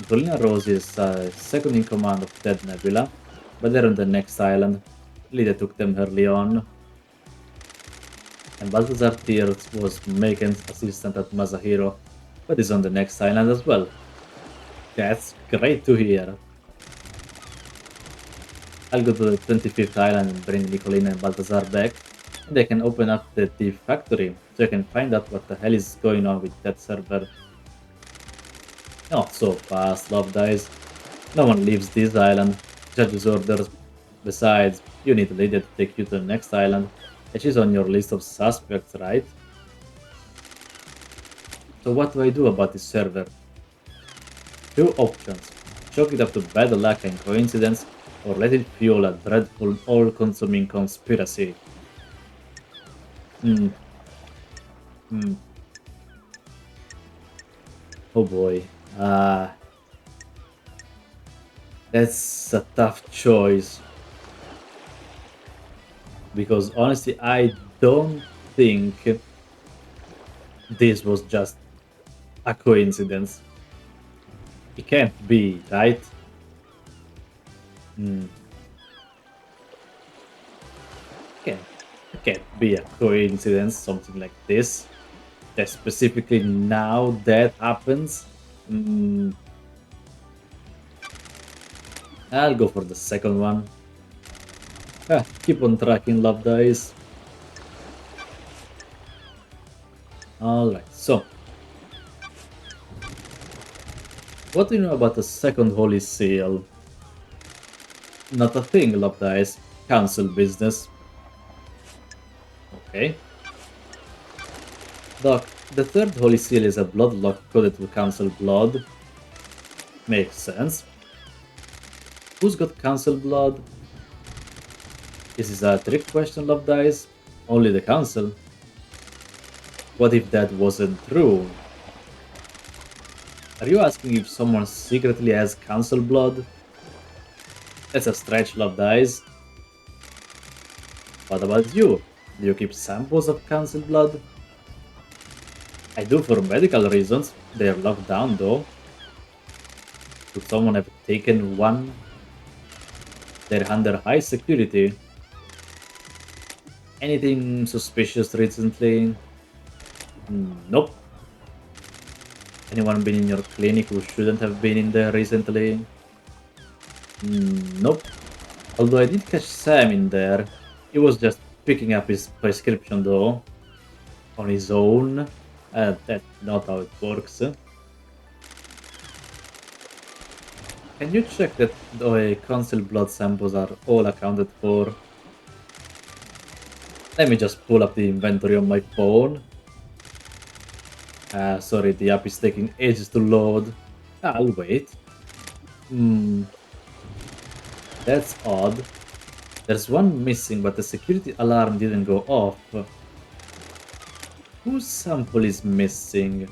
Dolina Rose is second in command of Dead Nebula, but they're on the next island. Lydia took them early on. And Balthazar Tears was Maken's assistant at Masahiro, but is on the next island as well. That's great to hear. I'll go to the 25th island and bring Nicolina and Balthazar back, and they can open up the thief factory, so I can find out what the hell is going on with that server. Not so fast, love dies. No one leaves this island. Judge's orders. Besides, you need Lydia to take you to the next island, and she's on your list of suspects, right? So what do I do about this server? 2 options. Chalk it up to bad luck and coincidence, or let it fuel a dreadful, all-consuming conspiracy. Hmm. Hmm. Oh boy. That's a tough choice. Because honestly, I don't think this was just a coincidence. It can't be, right? Hmm. Can't, it can't be a coincidence, something like this. That specifically now that happens. Hmm. I'll go for the second one. Keep on tracking, love dice. Alright, so. What do you know about the second Holy Seal? Not a thing, love dice. Council business. Okay. Doc, the third Holy Seal is a blood lock coded to Council blood. Makes sense. Who's got Council blood? This is a trick question, love dice. Only the Council. What if that wasn't true? Are you asking if someone secretly has Council blood? That's a stretch, love dice. What about you? Do you keep samples of Council blood? I do for medical reasons. They are locked down though. Could someone have taken one? They're under high security. Anything suspicious recently? Nope. Anyone been in your clinic who shouldn't have been in there recently? Nope. Although I did catch Sam in there, he was just picking up his prescription though, on his own. That's not how it works. Can you check that the council blood samples are all accounted for? Let me just pull up the inventory on my phone. Sorry, the app is taking ages to load. I'll wait. Hmm, that's odd. There's one missing, but the security alarm didn't go off. Whose sample is missing?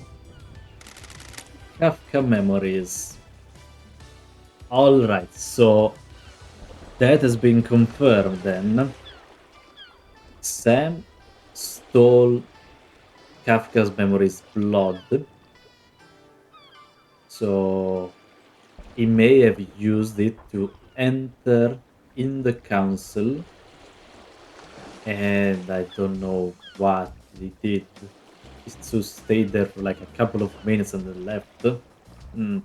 Kafka memories. Alright, so that has been confirmed then. Sam stole Kafka's memories blood. So he may have used it to enter in the council, and I don't know what he did. Is to stay there for like a couple of minutes and then left. Hmm.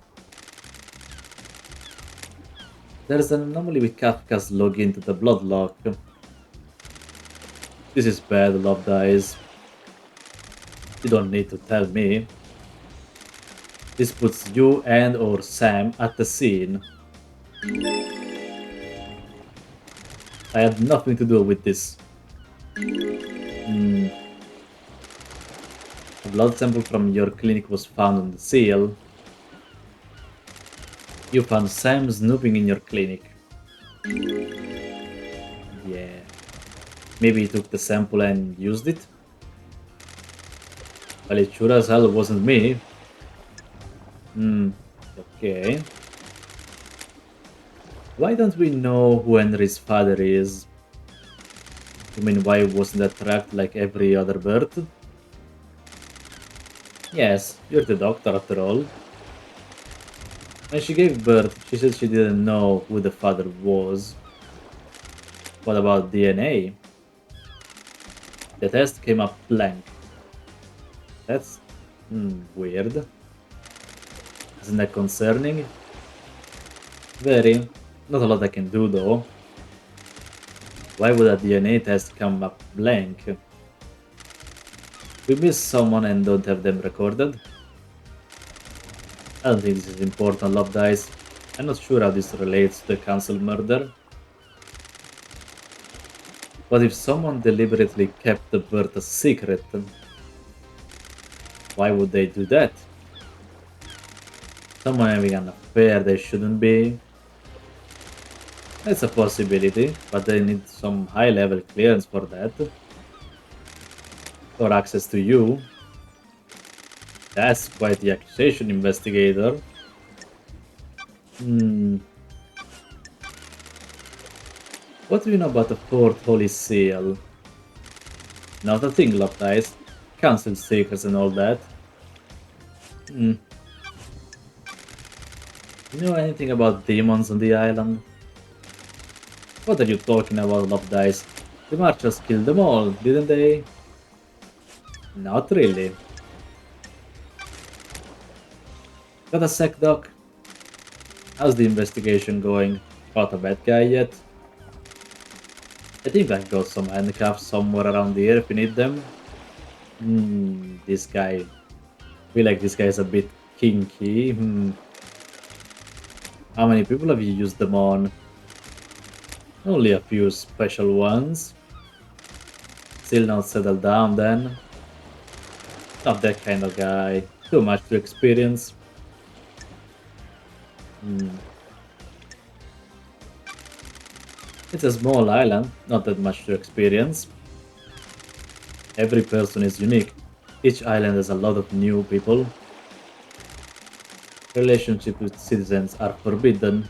There's an anomaly with Kafka's login to the blood lock. This is bad, Love Dies. You don't need to tell me. This puts you and or Sam at the scene. I had nothing to do with this. Hmm. A blood sample from your clinic was found on the seal. You found Sam snooping in your clinic. Yeah. Maybe he took the sample and used it? Well, it sure as hell wasn't me. Hmm. Okay. Why don't we know who Henry's father is? You mean why wasn't that tracked like every other bird? Yes, you're the doctor after all. When she gave birth, she said she didn't know who the father was. What about DNA? The test came up blank. That's weird. Isn't that concerning? Very. Not a lot I can do though. Why would a DNA test come up blank? We miss someone and don't have them recorded? I don't think this is important, Love Dice. I'm not sure how this relates to the council murder. But if someone deliberately kept the birth a secret, why would they do that? Someone having an affair they shouldn't be? That's a possibility, but they need some high level clearance for that. Or access to you. That's quite the accusation, investigator. Hmm. What do you know about the fourth holy seal? Not a thing, Love Dice. Council secrets and all that. Hmm. You know anything about demons on the island? What are you talking about, Love Dice? The Marchers killed them all, didn't they? Not really. Got a sec, Doc? How's the investigation going? Caught a bad guy yet? I think I got some handcuffs somewhere around here if you need them. This guy. Feel like this guy is a bit kinky. How many people have you used them on? Only a few special ones. Still not settled down then? Not that kind of guy. Too much to experience. It's a small island, not that much to experience. Every person is unique. Each island has a lot of new people. Relationships with citizens are forbidden.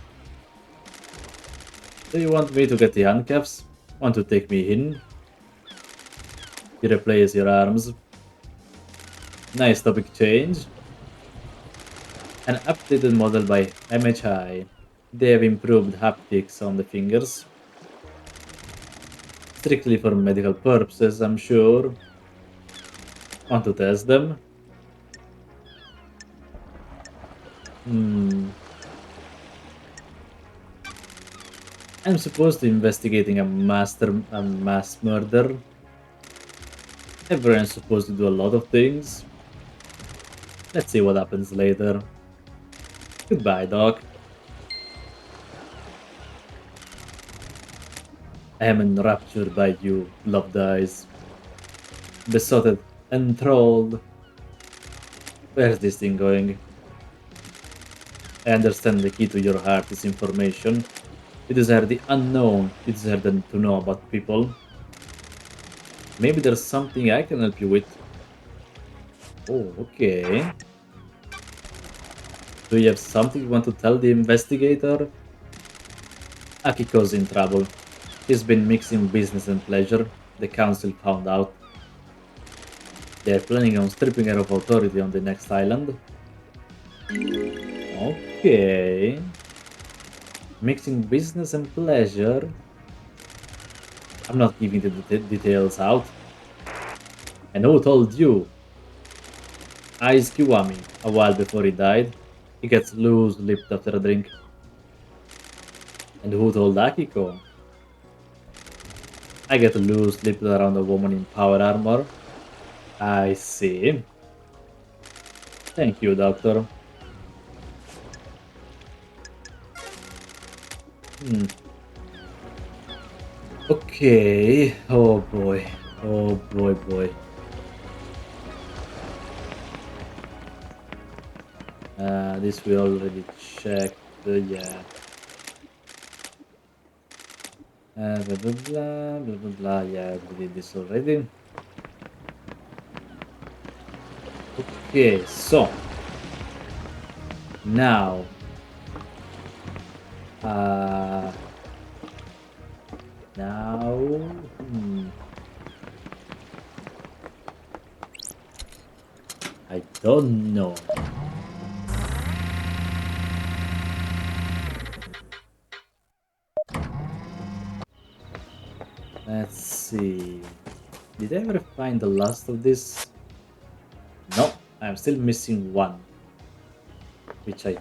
Do you want me to get the handcuffs? Want to take me in? You replace your arms. Nice topic change. An updated model by MHI. They have improved haptics on the fingers. Strictly for medical purposes, I'm sure. Want to test them? Hmm. I'm supposed to investigating a mass murder. Everyone's supposed to do a lot of things. Let's see what happens later. Goodbye, Doc. I am enraptured by you, loved eyes. Besotted, enthralled. Where's this thing going? I understand the key to your heart is information. You desire the unknown. You desire to know about people. Maybe there's something I can help you with. Oh, okay. Do you have something you want to tell the investigator? Akiko's in trouble. He's been mixing business and pleasure. The council found out. They're planning on stripping her of authority on the next island. Okay. Mixing business and pleasure. I'm not giving the details out. And who told you? Ice Kiwami, a while before he died. He gets loose-lipped after a drink. And who told Akiko? I get loose-lipped around a woman in power armor. I see. Thank you, Doctor. Hmm. Okay. Oh boy. Oh boy, boy. This we already checked. Yeah. Blah blah blah blah blah blah. Yeah, we did this already. Okay, so now, uh, now, I don't know. Let's see. Did I ever find the last of this? No, I'm still missing one, which I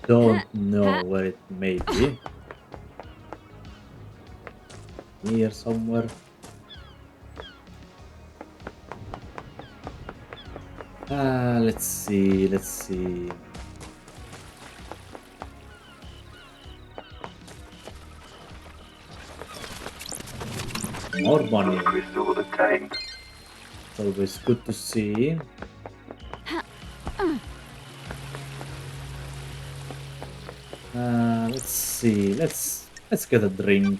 don't know where it may be. Here somewhere. Let's see, let's see. More money. Crystal obtained. It's always good to see. Let's see. Let's get a drink.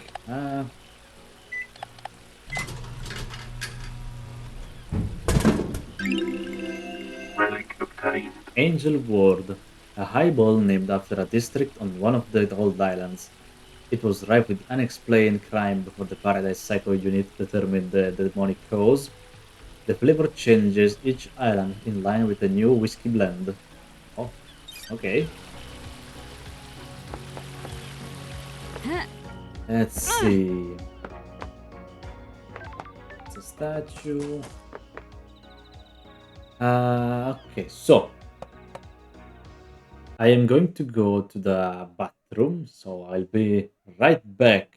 Relic obtained. Angel Ward, a highball named after a district on one of the old islands. It was rife with unexplained crime before the Paradise Psycho unit determined the demonic cause. The flavor changes each island in line with a new whiskey blend. Oh, okay. Let's see. It's a statue. Okay, so I am going to go to the bathroom, so I'll be right back.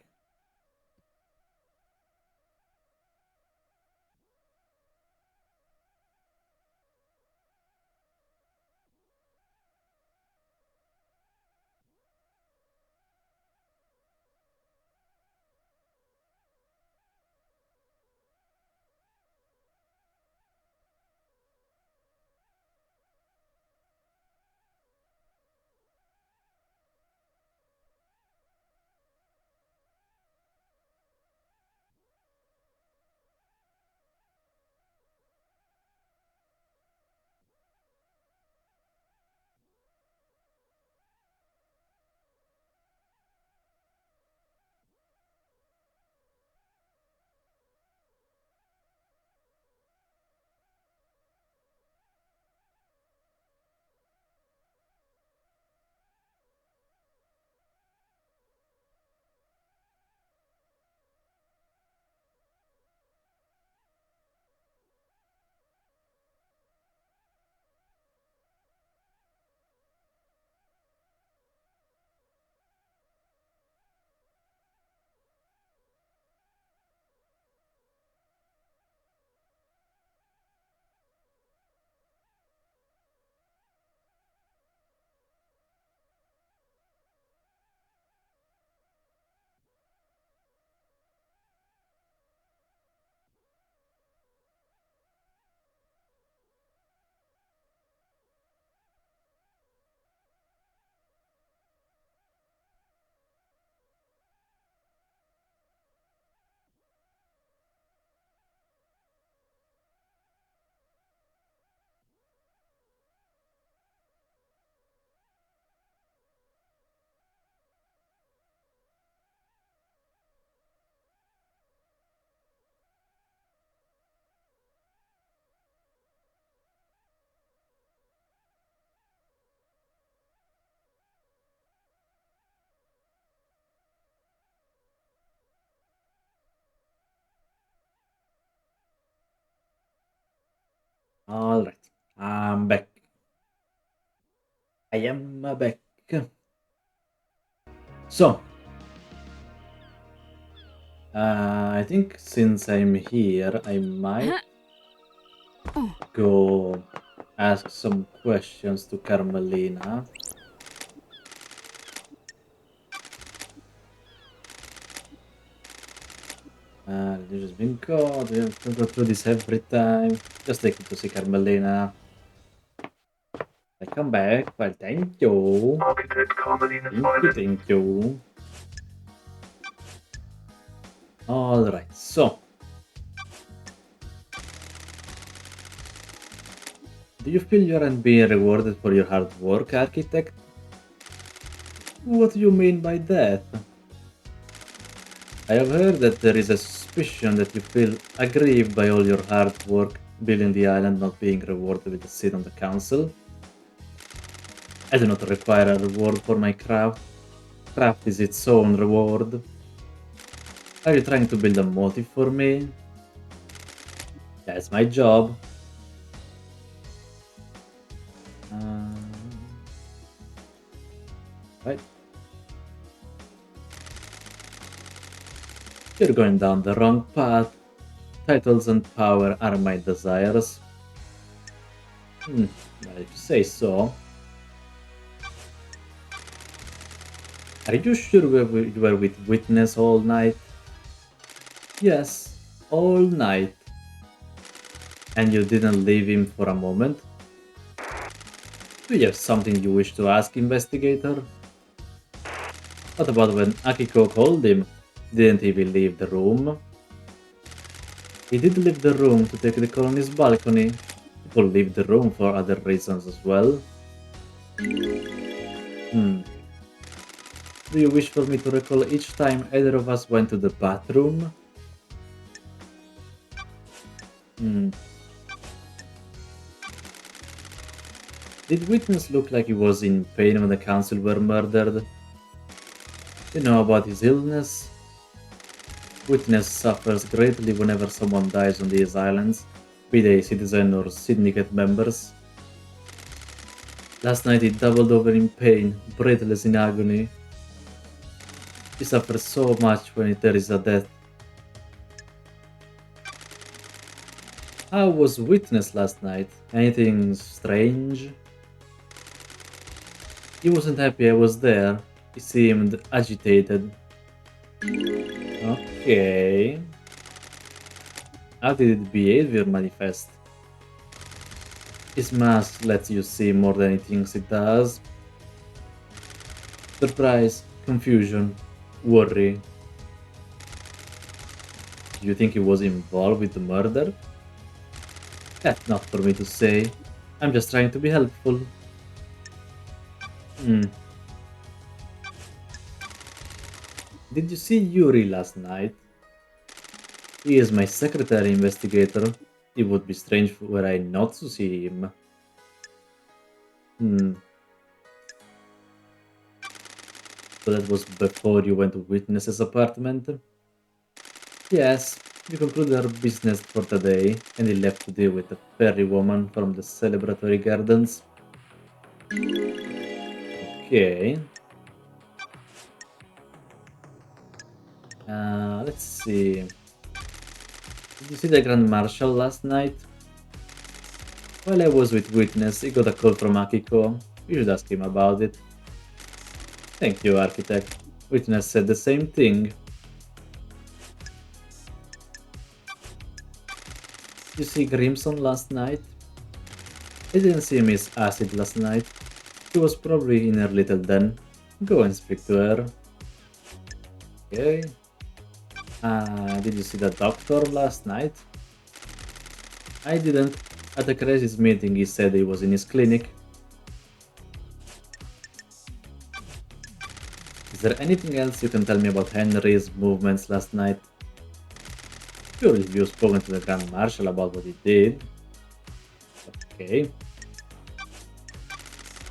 Alright, I'm back. I am back. So, I think since I'm here, I might go ask some questions to Carmelina. You just been caught. We have to go through this every time. Just take it to see Carmelina. I come back. Well, thank you. Architect Carmelina Thank you, Silent. thank you. Alright, so. Do you feel you aren't being rewarded for your hard work, architect? What do you mean by that? I have heard that there is a suspicion that you feel aggrieved by all your hard work building the island not being rewarded with a seat on the council. I do not require a reward for my craft. Craft is its own reward. Are you trying to build a motive for me? That's my job. Uh, right. You're going down the wrong path. Titles and power are my desires. Well, if you say so. Are you sure you were with Witness all night? Yes, all night. And you didn't leave him for a moment? Do you have something you wish to ask, investigator? What about when Akiko called him? Didn't he leave the room? He did leave the room to take the call on his balcony. People leave the room for other reasons as well. Hmm. Do you wish for me to recall each time either of us went to the bathroom? Hmm. Did Witness look like he was in pain when the council were murdered? You know about his illness? Witness suffers greatly whenever someone dies on these islands, be they citizen or syndicate members. Last night he doubled over in pain, breathless in agony. He suffers so much when there is a death. How was Witness last night? Anything strange? He wasn't happy I was there. He seemed agitated. Okay. How did his behavior manifest? His mask lets you see more than he thinks it does. Surprise, confusion, worry. Do you think he was involved with the murder? That's not for me to say. I'm just trying to be helpful. Hmm. Did you see Yuri last night? He is my secretary, investigator. It would be strange were I not to see him. Hmm. So that was before you went to Witness's apartment? Yes, we concluded our business for the day, and he left to deal with the fairy woman from the celebratory gardens. Okay. Let's see. Did you see the Grand Marshal last night? While I was with Witness, he got a call from Akiko. You should ask him about it. Thank you, Architect. Witness said the same thing. Did you see Grimson last night? I didn't see Miss Acid last night. She was probably in her little den. Go and speak to her. Okay. Did you see the doctor last night? I didn't. At the crisis meeting, he said he was in his clinic. Is there anything else you can tell me about Henry's movements last night? Sure, if you've spoken to the Grand Marshal about what he did. Okay.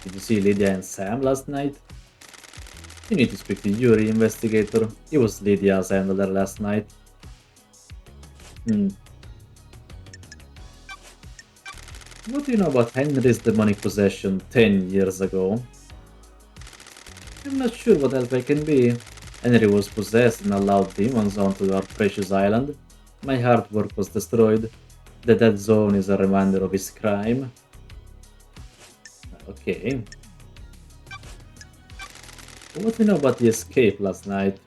Did you see Lydia and Sam last night? You need to speak to Yuri, investigator. He was Lydia's handler last night. Hmm. What do you know about Henry's demonic possession 10 years ago? I'm not sure what else I can be. Henry was possessed and allowed demons onto our precious island. My artwork was destroyed. The dead zone is a reminder of his crime. Okay. What do you know about the escape last night?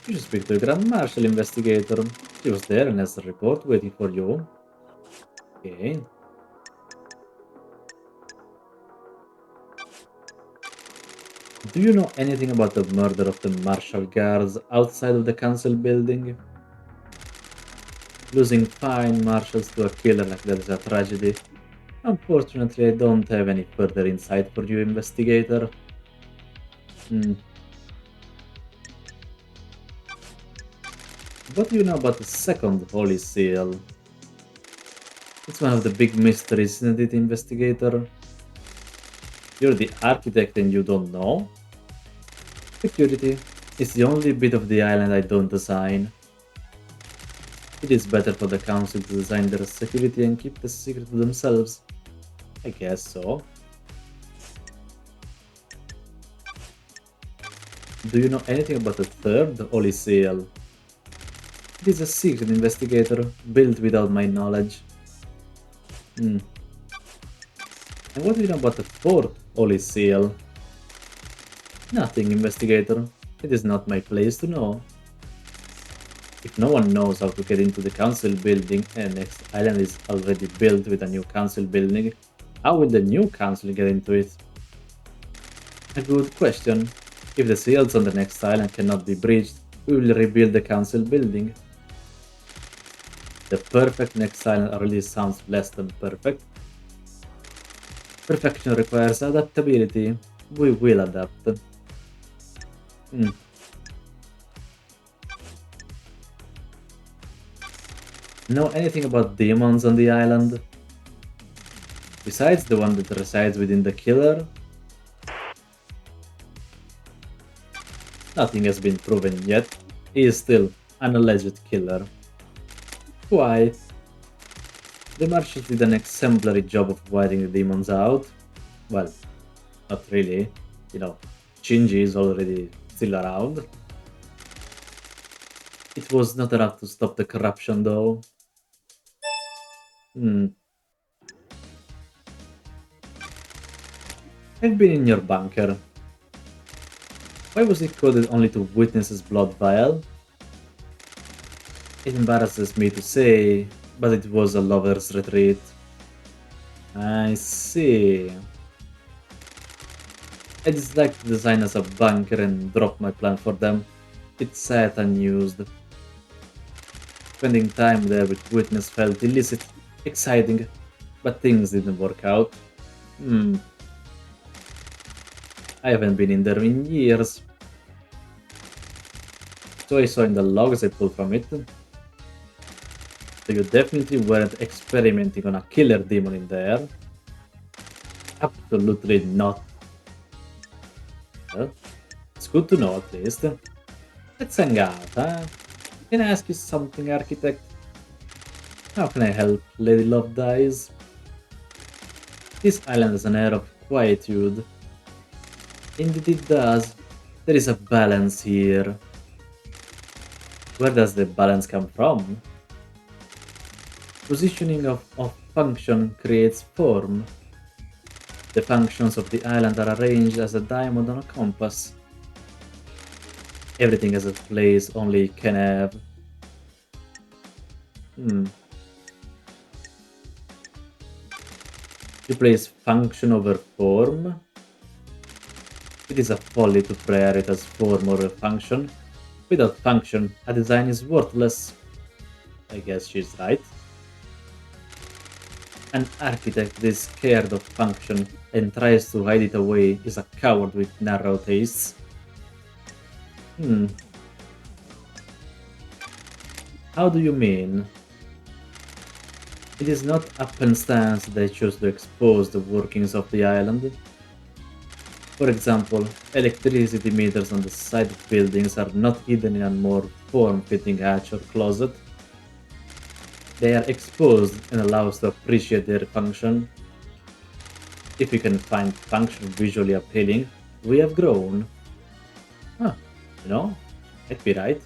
You should speak to the Grand Marshal investigator. She was there and has a report waiting for you. Okay. Do you know anything about the murder of the martial guards outside of the council building? Losing fine marshals to a killer like that is a tragedy. Unfortunately, I don't have any further insight for you, investigator. Hmm. What do you know about the second Holy Seal? It's one of the big mysteries, isn't it, investigator? You're the architect and you don't know? Security is the only bit of the island I don't design. It is better for the council to design their security and keep the secret to themselves. I guess so. Do you know anything about the third Holy Seal? It is a secret, investigator, built without my knowledge. Hmm. And what do you know about the fourth Holy Seal? Nothing, investigator. It is not my place to know. If no one knows how to get into the council building and next island is already built with a new council building, how will the new council get into it? A good question. If the seals on the next island cannot be breached, we will rebuild the council building. The perfect next island really sounds less than perfect. Perfection requires adaptability. We will adapt. Hmm. Know anything about demons on the island? Besides the one that resides within the killer? Nothing has been proven yet. He is still an alleged killer. Quite. The Martians did an exemplary job of wiping the demons out. Well, not really. You know, Shinji is already still around. It was not enough to stop the corruption though. Hmm. I've been in your bunker. Why was it coded only to witnesses' blood vial? It embarrasses me to say, but it was a lover's retreat. I see. I dislike the design as a bunker and dropped my plan for them. It sat unused. Spending time there with witness felt illicit, exciting, but things didn't work out. Hmm, I haven't been in there in years, so I saw in the logs I pulled from it. So you definitely weren't experimenting on a killer demon in there. Absolutely not. Well, it's good to know at least. Let's hang out, huh? Can I ask you something, architect? How can I help Lady Love dies? This island has an air of quietude. Indeed it does. There is a balance here. Where does the balance come from? Positioning of function creates form. The functions of the island are arranged as a diamond on a compass. Everything has a place only it can have. Hmm. You place function over form? It is a folly to prioritize form over function. Without function, a design is worthless. I guess she's right. An architect that is scared of function and tries to hide it away is a coward with narrow tastes. Hmm, how do you mean? It is not happenstance that I chose to expose the workings of the island. For example, electricity meters on the side of buildings are not hidden in a more form-fitting hatch or closet. They are exposed and allow us to appreciate their function. If we can find function visually appealing, we have grown. Huh, you know, might be right.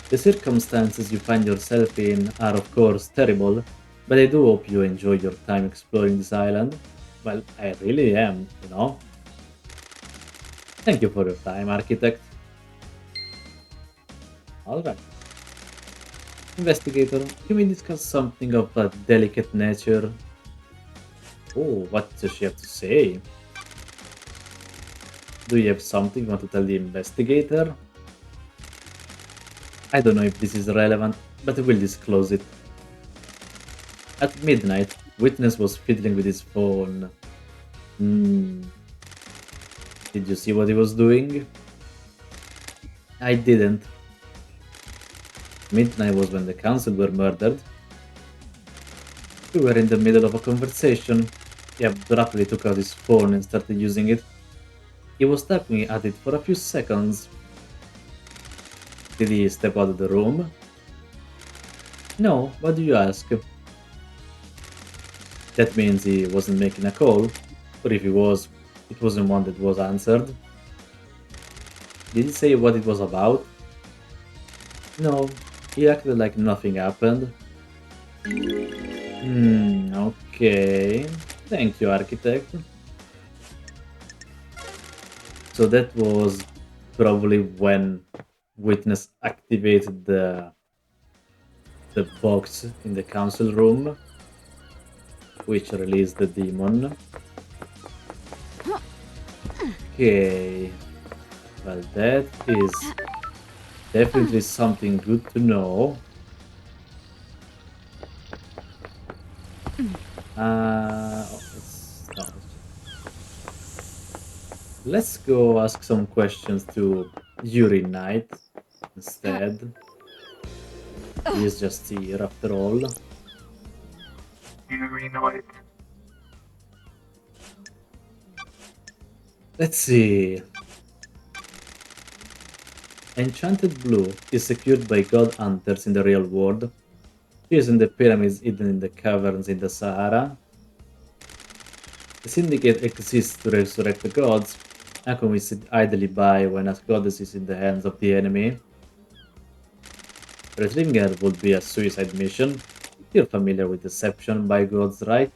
The circumstances you find yourself in are, of course, terrible, but I do hope you enjoy your time exploring this island. Well, I really am, you know. Thank you for your time, architect. Alright. Investigator, you may discuss something of a delicate nature. Oh, what does she have to say? Do you have something you want to tell the investigator? I don't know if this is relevant, but I will disclose it. At midnight, Witness was fiddling with his phone. Hmm, did you see what he was doing? I didn't. Midnight was when the council were murdered. We were in the middle of a conversation. He abruptly took out his phone and started using it. He was tapping at it for a few seconds. Did he step out of the room? No, why do you ask? That means he wasn't making a call, or if he was, it wasn't one that was answered. Did he say what it was about? No, he acted like nothing happened. Okay. Thank you, architect. So that was probably when Witness activated the box in the council room, which released the demon. Okay. Well, that is definitely something good to know. No, let's go ask some questions to Yuri Knight instead. He is just here after all. You know it. Let's see. Enchanted Blue is secured by god hunters in the real world. She is in the pyramids hidden in the caverns in the Sahara. The Syndicate exists to resurrect the gods, and can we sit idly by when a goddess is in the hands of the enemy? Retrieving her would be a suicide mission. You're familiar with deception by gods, right?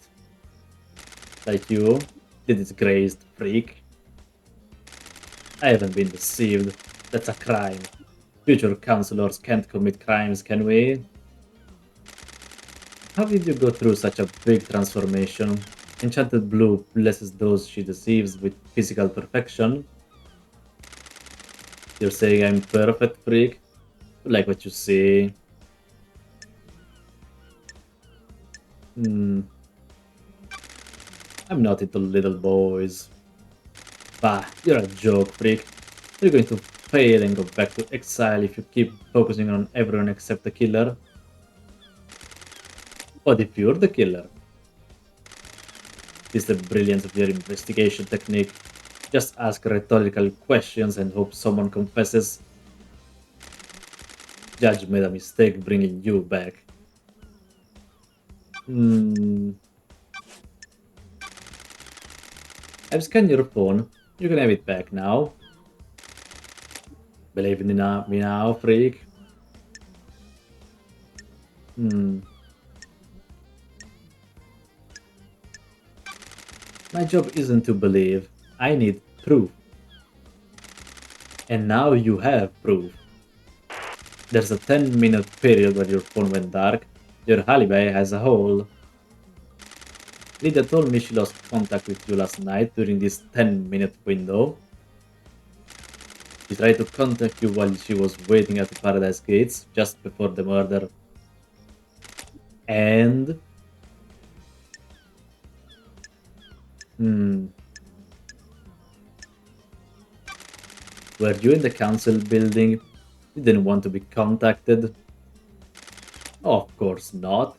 Like you, the disgraced freak. I haven't been deceived. That's a crime. Future counselors can't commit crimes, can we? How did you go through such a big transformation? Enchanted Blue blesses those she deceives with physical perfection. You're saying I'm perfect, freak? Like what you see. Hmm, I'm not into little boys. Bah, you're a joke, freak. You're going to fail and go back to exile if you keep focusing on everyone except the killer. What if you're the killer? This is the brilliance of your investigation technique. Just ask rhetorical questions and hope someone confesses. Judge made a mistake bringing you back. Hmm. I've scanned your phone. You can have it back now. Believe in me now, freak. Hmm. My job isn't to believe. I need proof. And now you have proof. There's a 10-minute period where your phone went dark. Your alibi has a hole. Lydia told me she lost contact with you last night during this 10-minute window. She tried to contact you while she was waiting at the Paradise Gates just before the murder. And... Hmm. Were you in the council building? You didn't want to be contacted? Of course not.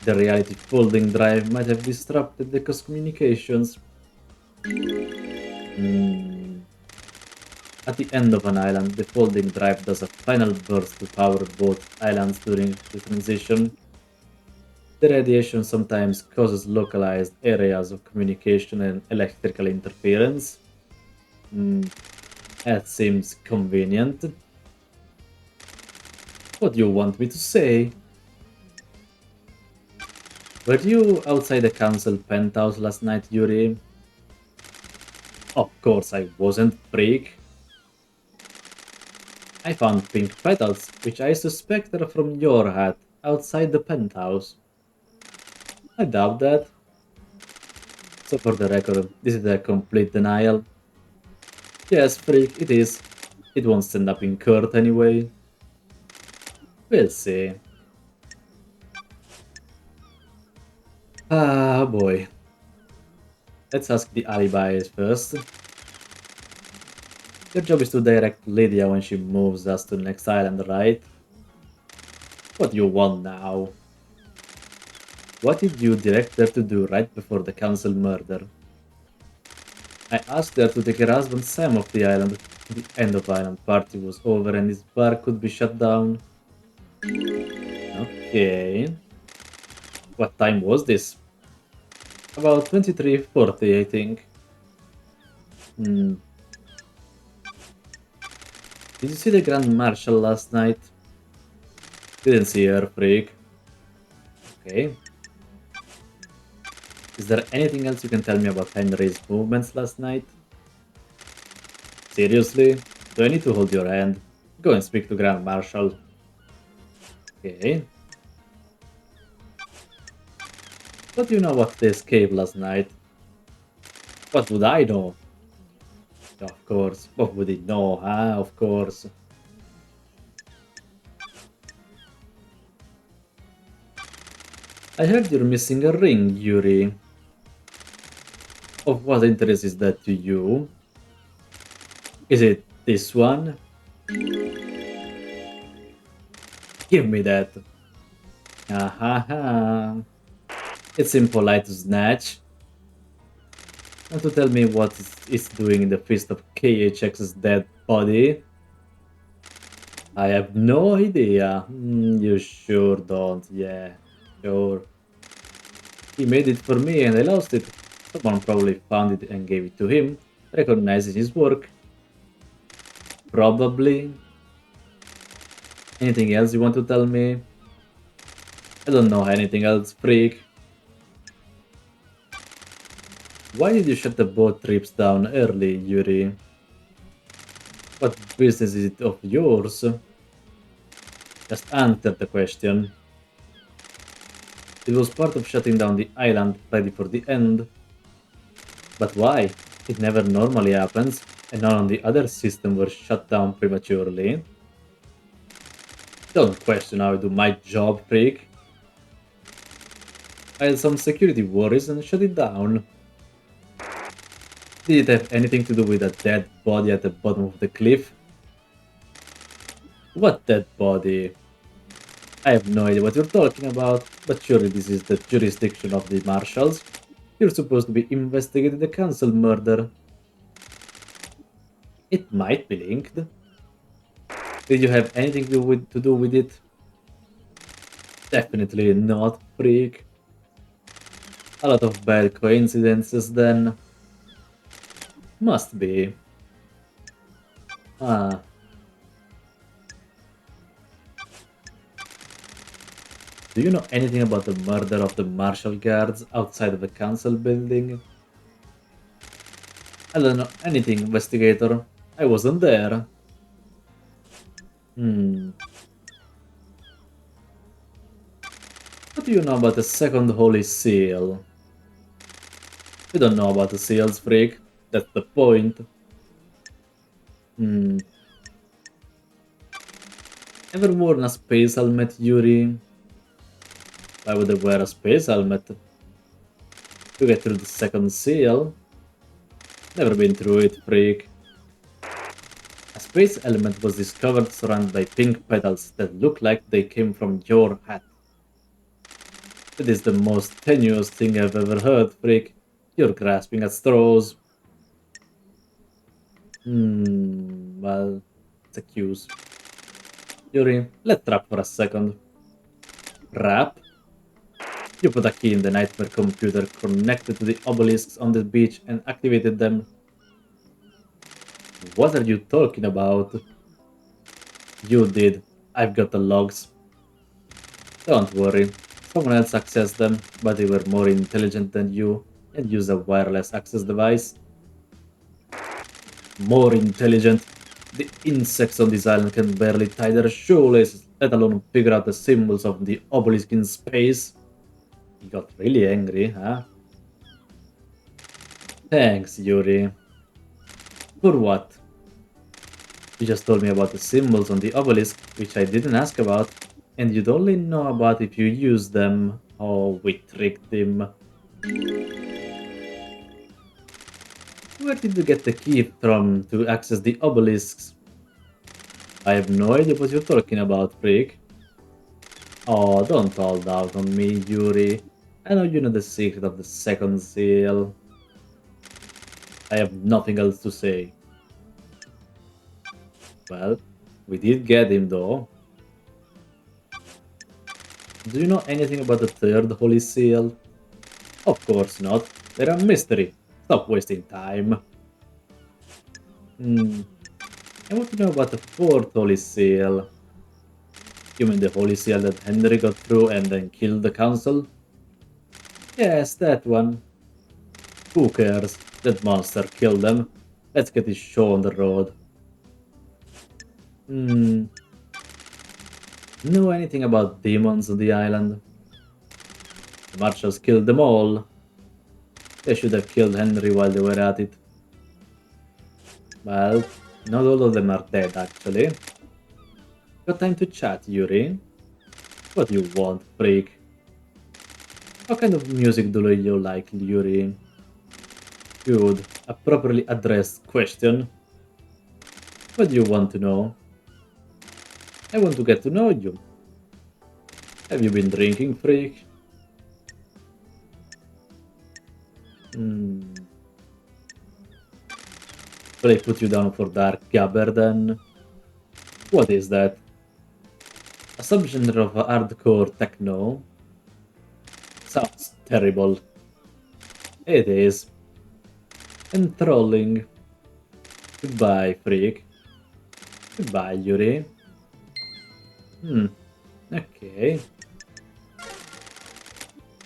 The reality folding drive might have disrupted the communications. Hmm. At the end of an island, the folding drive does a final burst to power both islands during the transition. The radiation sometimes causes localized areas of communication and electrical interference. Hmm, that seems convenient. What do you want me to say? Were you outside the council penthouse last night, Yuri? Of course I wasn't, freak. I found pink petals, which I suspect are from your hat, outside the penthouse. I doubt that. So for the record, this is a complete denial. Yes, freak, it is. It won't stand up in court anyway. We'll see. Ah, boy. Let's ask the alibis first. Your job is to direct Lydia when she moves us to the next island, right? What do you want now? What did you direct her to do right before the council murder? I asked her to take her husband Sam off the island. The end of island party was over and his bar could be shut down. Okay. What time was this? About 23:40, I think. Hmm. Did you see the Grand Marshal last night? Didn't see her, freak. Okay. Is there anything else you can tell me about Henry's movements last night? Seriously? Do I need to hold your hand? Go and speak to Grand Marshal. Okay. What do you know about the escape last night? What would I know? Of course. What would he know, huh? Of course. I heard you're missing a ring, Yuri. Of what interest is that to you? Is it this one? Give me that. Ha ha ha. It's impolite to snatch. Want to tell me what it's doing in the fist of KHX's dead body? I have no idea. You sure don't. Yeah, sure. He made it for me and I lost it. Someone probably found it and gave it to him, recognizing his work. Probably. Anything else you want to tell me? I don't know anything else, freak. Why did you shut the boat trips down early, Yuri? What business is it of yours? Just answer the question. It was part of shutting down the island ready for the end. But why? It never normally happens, and none of the other systems were shut down prematurely. Don't question how I do my job, freak. I had some security worries and shut it down. Did it have anything to do with a dead body at the bottom of the cliff? What dead body? I have no idea what you're talking about, but surely this is the jurisdiction of the marshals. You're supposed to be investigating the council murder. It might be linked. Did you have anything to do with it? Definitely not, freak. A lot of bad coincidences then. Must be. Ah, do you know anything about the murder of the marshal guards outside of the council building? I don't know anything, investigator. I wasn't there. Hmm. What do you know about the second holy seal? We don't know about the seals, freak. That's the point. Hmm. Ever worn a space helmet, Yuri? Why would I wear a space helmet? To get through the second seal? Never been through it, freak. A space element was discovered surrounded by pink petals that look like they came from your hat. It is the most tenuous thing I've ever heard, freak. You're grasping at straws. Hmm. Well, it's a cuse. Yuri, let's rap for a second. Rap? You put a key in the nightmare computer connected to the obelisks on the beach and activated them. What are you talking about? You did. I've got the logs. Don't worry. Someone else accessed them, but they were more intelligent than you and used a wireless access device. More intelligent? The insects on this island can barely tie their shoelaces, let alone figure out the symbols of the obelisk in space. He got really angry, huh? Thanks, Yuri. For what? You just told me about the symbols on the obelisk, which I didn't ask about, and you'd only know about if you used them. Oh, we tricked him. Where did you get the key from to access the obelisks? I have no idea what you're talking about, freak. Oh, don't hold out on me, Yuri. I know you know the secret of the second seal. I have nothing else to say. Well, we did get him though. Do you know anything about the third holy seal? Of course not. They're a mystery. Stop wasting time. Hmm. I want to know about the fourth holy seal. You mean the holy seal that Henry got through and then killed the council? Yes, that one. Who cares? That monster killed them. Let's get this show on the road. Hmm. Know anything about demons on the island? The marshals killed them all. They should have killed Henry while they were at it. Well, not all of them are dead, actually. Got time to chat, Yuri? What do you want, freak? What kind of music do you like, Yuri? Good. A properly addressed question. What do you want to know? I want to get to know you. Have you been drinking, freak? Hmm. Will I put you down for dark gabber then? What is that? A subgenre of hardcore techno? Sounds terrible. It is. Enthralling. Goodbye, freak. Goodbye, Yuri. Hmm. Okay.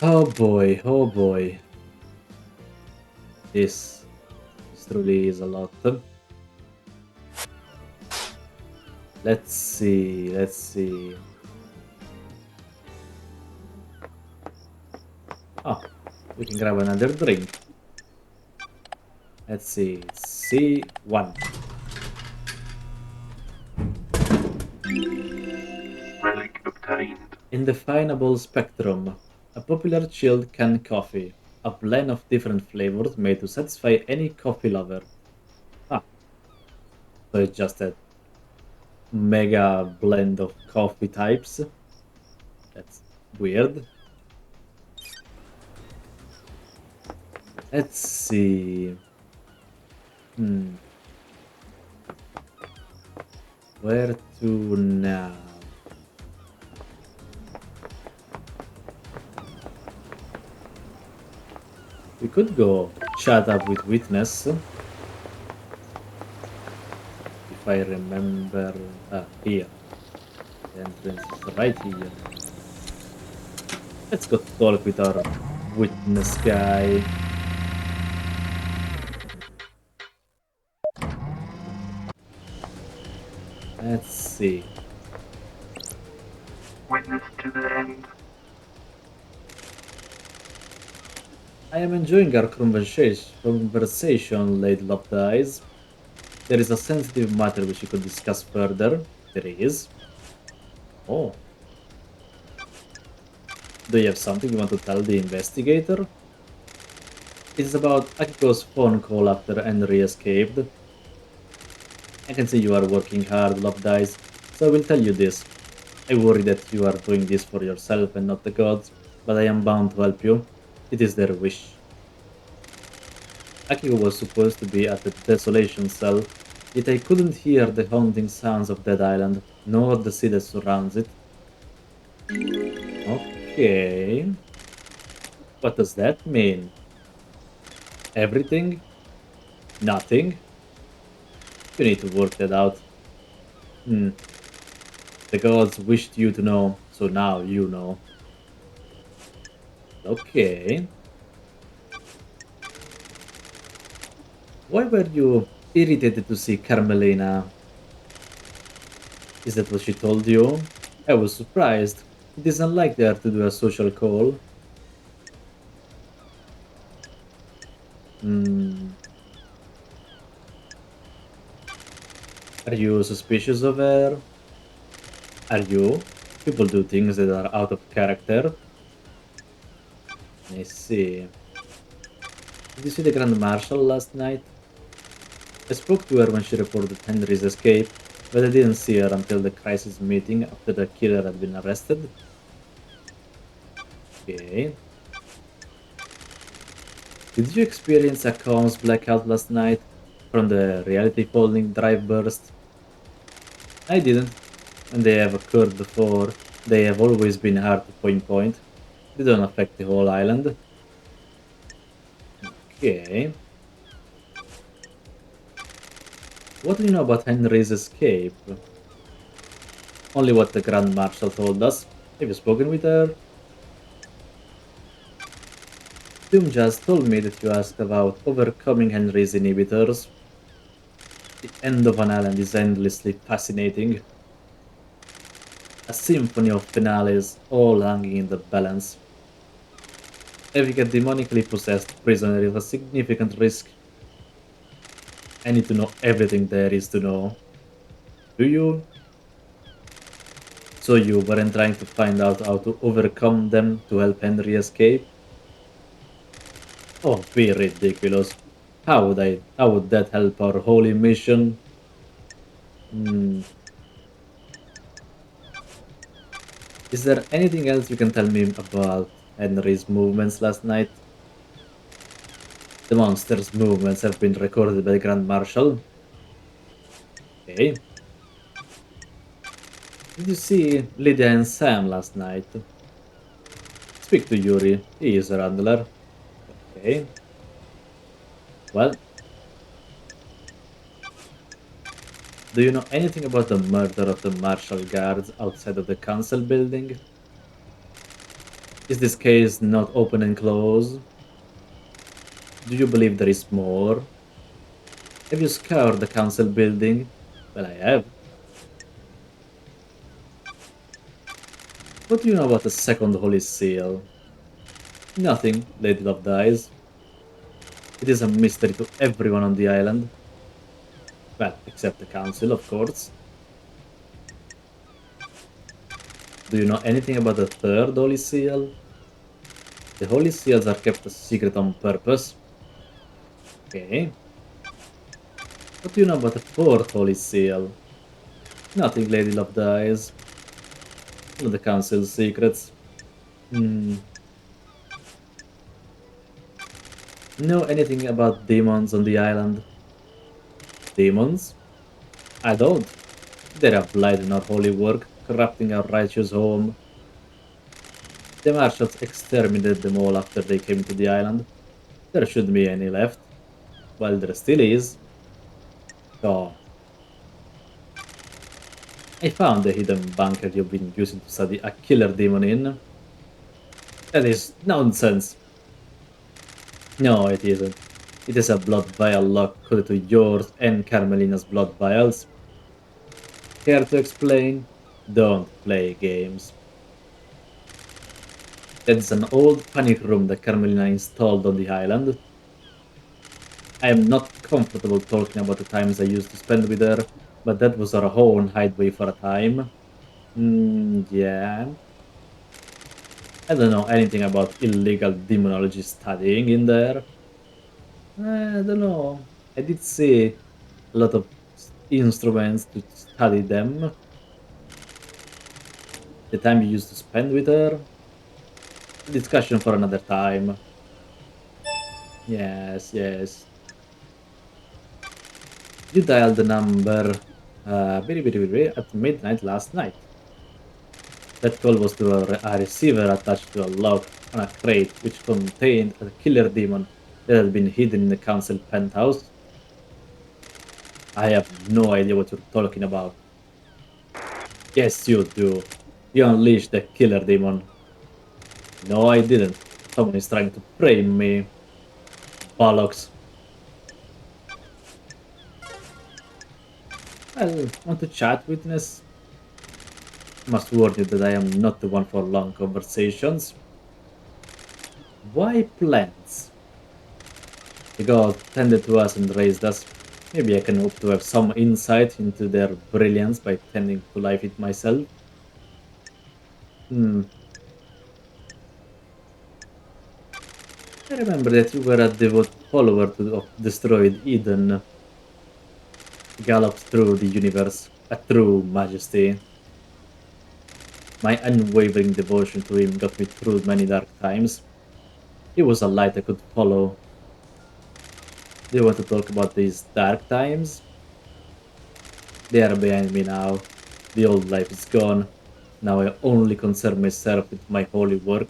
Oh boy, oh boy. This truly is a lot. Let's see, let's see. Oh, we can grab another drink. Let's see. C1. Relic obtained. Indefinable Spectrum. A popular chilled canned coffee. A blend of different flavors made to satisfy any coffee lover. Ah, so it's just a mega blend of coffee types. That's weird. Let's see. Hmm. Where to now? We could go chat up with Witness. If I remember. Here. The entrance is right here. Let's go talk with our Witness guy. Let's see. Witness to the end. I am enjoying our conversation, Lady Lopdice. There is a sensitive matter which we could discuss further. There is. Oh, do you have something you want to tell the investigator? It's about Akiko's phone call after Henry escaped. I can see you are working hard, Lopdice, so I will tell you this. I worry that you are doing this for yourself and not the gods, but I am bound to help you. It is their wish. Akiko was supposed to be at the desolation cell. Yet I couldn't hear the haunting sounds of that island, nor the sea that surrounds it. Okay, what does that mean? Everything? Nothing? You need to work that out. Hmm. The gods wished you to know, so now you know. Okay. Why were you irritated to see Carmelina? Is that what she told you? I was surprised. It isn't like her to do a social call. Hmm. Are you suspicious of her? Are you? People do things that are out of character. I see. Did you see the Grand Marshal last night? I spoke to her when she reported Henry's escape, but I didn't see her until the crisis meeting after the killer had been arrested. Okay. Did you experience a comms blackout last night from the reality falling drive burst? I didn't. When they have occurred before, they have always been hard to pinpoint. They don't affect the whole island. Okay. What do you know about Henry's escape? Only what the Grand Marshal told us. Have you spoken with her? Doom just told me that you asked about overcoming Henry's inhibitors. The end of an island is endlessly fascinating. A symphony of finales, all hanging in the balance. Having a demonically possessed prisoner is a significant risk. I need to know everything there is to know. Do you? So you weren't trying to find out how to overcome them to help Henry escape? Don't be ridiculous. How would that help our holy mission? Hmm. Is there anything else you can tell me about Henry's movements last night? The monster's movements have been recorded by the Grand Marshal. Okay. Did you see Lydia and Sam last night? Speak to Yuri. He is a handler. Okay. Well, do you know anything about the murder of the Marshal guards outside of the council building? Is this case not open and closed? Do you believe there is more? Have you scoured the council building? Well, I have. What do you know about the second Holy Seal? Nothing, Lady Love dies. It is a mystery to everyone on the island. Well, except the council, of course. Do you know anything about the third Holy Seal? The Holy Seals are kept a secret on purpose. Okay. What do you know about the fourth Holy Seal? Nothing, Lady Love dies. One of the council's secrets. Hmm. Know anything about demons on the island? Demons? I don't. They are blighting our holy work, corrupting our righteous home. The marshals exterminated them all after they came to the island. There shouldn't be any left. Well, there still is. Oh, I found the hidden bunker you've been using to study a killer demon in. That is nonsense. No, it isn't. It is a blood vial lock coded to yours and Carmelina's blood vials. Care to explain? Don't play games. That's an old panic room that Carmelina installed on the island. I am not comfortable talking about the times I used to spend with her, but that was our own hideaway for a time. Yeah. I don't know anything about illegal demonology studying in there. I don't know. I did see a lot of instruments to study them. The time you used to spend with her. Discussion for another time. Yes, yes. You dialed the number at midnight last night. That call was to a receiver attached to a lock on a crate which contained a killer demon that had been hidden in the council penthouse. I have no idea what you're talking about. Yes, you do. You unleashed the killer demon. No, I didn't. Someone is trying to frame me. Bollocks. Well, want to chat, witness? Must warn you that I am not the one for long conversations. Why plants? The gods tended to us and raised us. Maybe I can hope to have some insight into their brilliance by tending to life it myself. Hmm. I remember that you were a devout follower of destroyed Eden, galloped through the universe, a true majesty. My unwavering devotion to him got me through many dark times. He was a light I could follow. Do you want to talk about these dark times? They are behind me now. The old life is gone. Now I only concern myself with my holy work.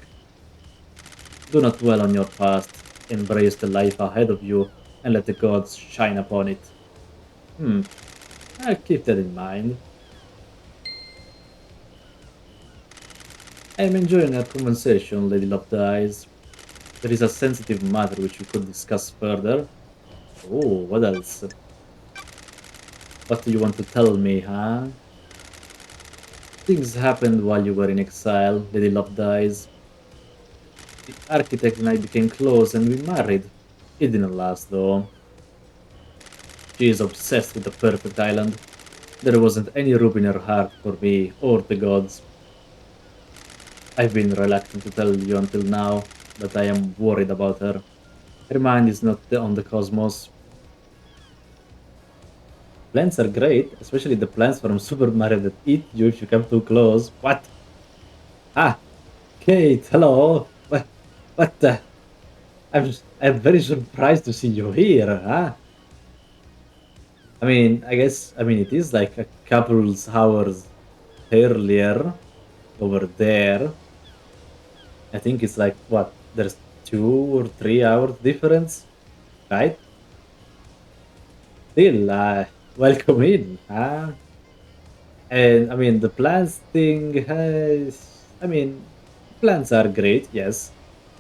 Do not dwell on your past. Embrace the life ahead of you and let the gods shine upon it. Hmm, I'll keep that in mind. I am enjoying our conversation, Lady Love Dies. There is a sensitive matter which we could discuss further. Oh, what else? What do you want to tell me, huh? Things happened while you were in exile, Lady Love Dies. The architect and I became close and we married. It didn't last though. She is obsessed with the perfect island. There wasn't any room in her heart for me or the gods. I've been reluctant to tell you until now, but I am worried about her. Her mind is not on the cosmos. Plants are great, especially the plants from Super Mario that eat you if you come too close. What? Ah, Kate, hello. What the? I'm very surprised to see you here, huh? It is like a couple hours earlier over there. I think it's like what? There's 2 or 3 hours difference, right? Still, welcome in, huh? And the plants thing has. Plants are great, yes,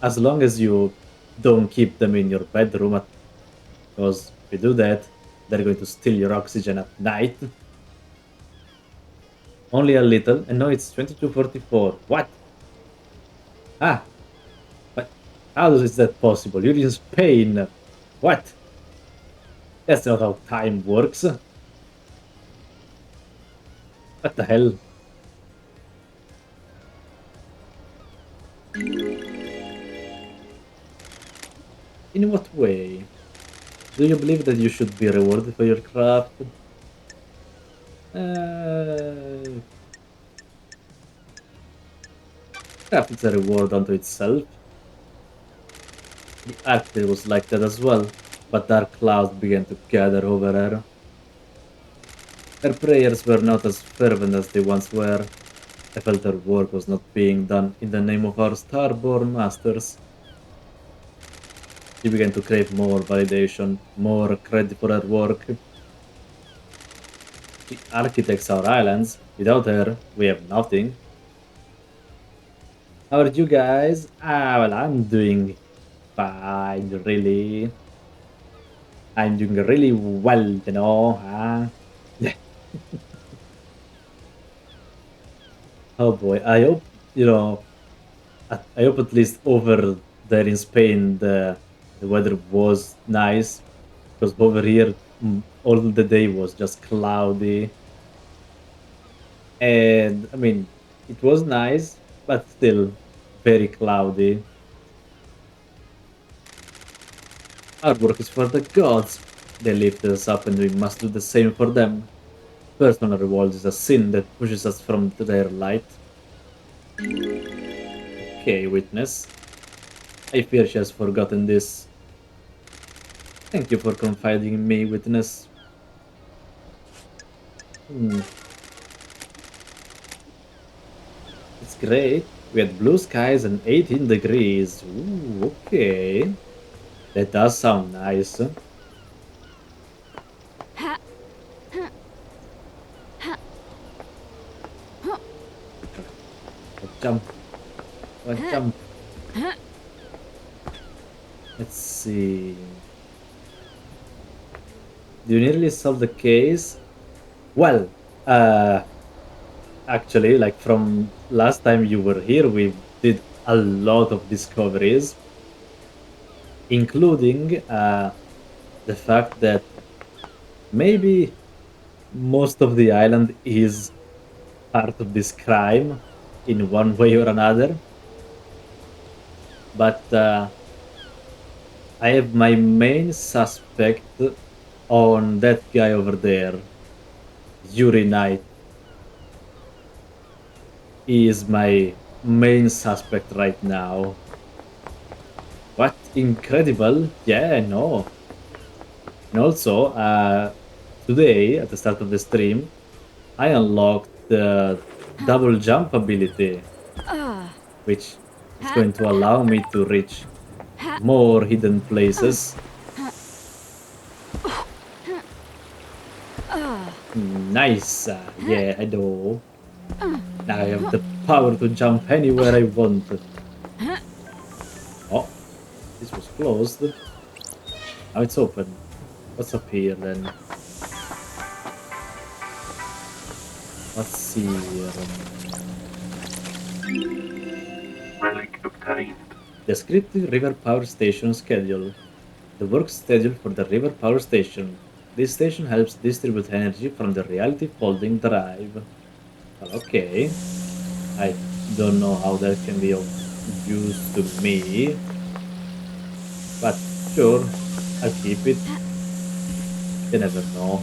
as long as you don't keep them in your bedroom, because if you do that, they're going to steal your oxygen at night. Only a little, and now it's 22:44. What? Ah, but how is that possible? You're in Spain. What? That's not how time works. What the hell? In what way? Do you believe that you should be rewarded for your craft? Uh, Craft is a reward unto itself. The architect was like that as well, but dark clouds began to gather over her. Her prayers were not as fervent as they once were. I felt her work was not being done in the name of our starborn masters. She began to crave more validation, more credit for her work. She architects our islands. Without her, we have nothing. How are you guys? Well, I'm doing fine, really. I'm doing really well, huh? Oh boy, I hope, you know, I hope at least over there in Spain the weather was nice, because over here all the day was just cloudy, and it was nice, but still very cloudy. Our work is for the gods. They lift us up and we must do the same for them. Personal reward is a sin that pushes us from their light. Okay, witness. I fear she has forgotten this. Thank you for confiding in me, witness. Hmm, it's great. We had blue skies and 18 degrees. Ooh, okay. That does sound nice. Let's jump. Let's jump. Let's see. Do you nearly solve the case? Well, uh, actually, like from last time you were here, we did a lot of discoveries, including the fact that maybe most of the island is part of this crime in one way or another. But I have my main suspect on that guy over there, Yuri Knight. He is my main suspect right now. What incredible! Yeah, no. And also, today at the start of the stream, I unlocked the double jump ability, which is going to allow me to reach more hidden places. Nice. Yeah, I know. Now I have the power to jump anywhere I want. Oh, this was closed. Now it's open. What's up here then? What's here? Relic obtained. Descriptive River Power Station schedule. The work schedule for the River Power Station. This station helps distribute energy from the reality folding drive. Well, okay. I don't know how that can be of use to me, but sure, I'll keep it. You never know.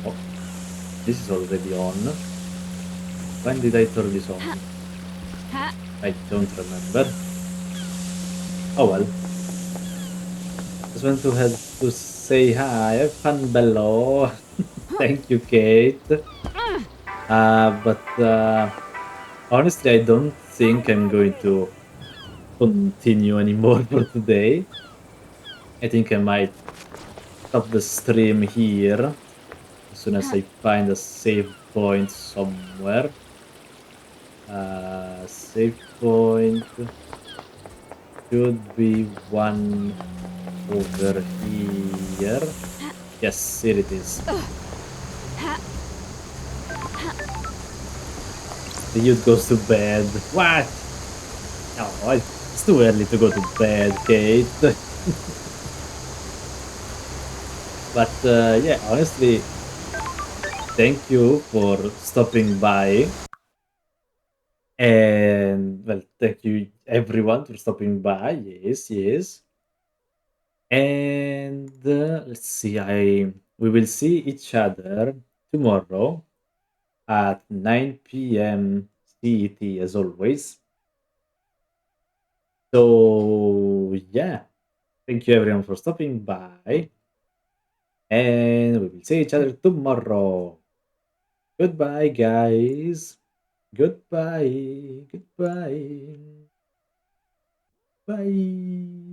Oh, this is already on. When did I turn this on? I don't remember. Oh well. Just want to have to say hi. Have fun, Bello. Thank you, Kate. But honestly, I don't think I'm going to continue anymore for today. I think I might stop the stream here as soon as I find a save point somewhere. Save point should be one over here. Yes, here it is. The youth goes to bed. What? No, it's too early to go to bed, Kate. But yeah, honestly, thank you for stopping by. And well, thank you everyone for stopping by. Yes, yes. And let's see, I we will see each other tomorrow at 9 p.m. CET as always. So yeah, thank you everyone for stopping by, and we will see each other tomorrow. Goodbye, guys. Goodbye. Goodbye. Bye.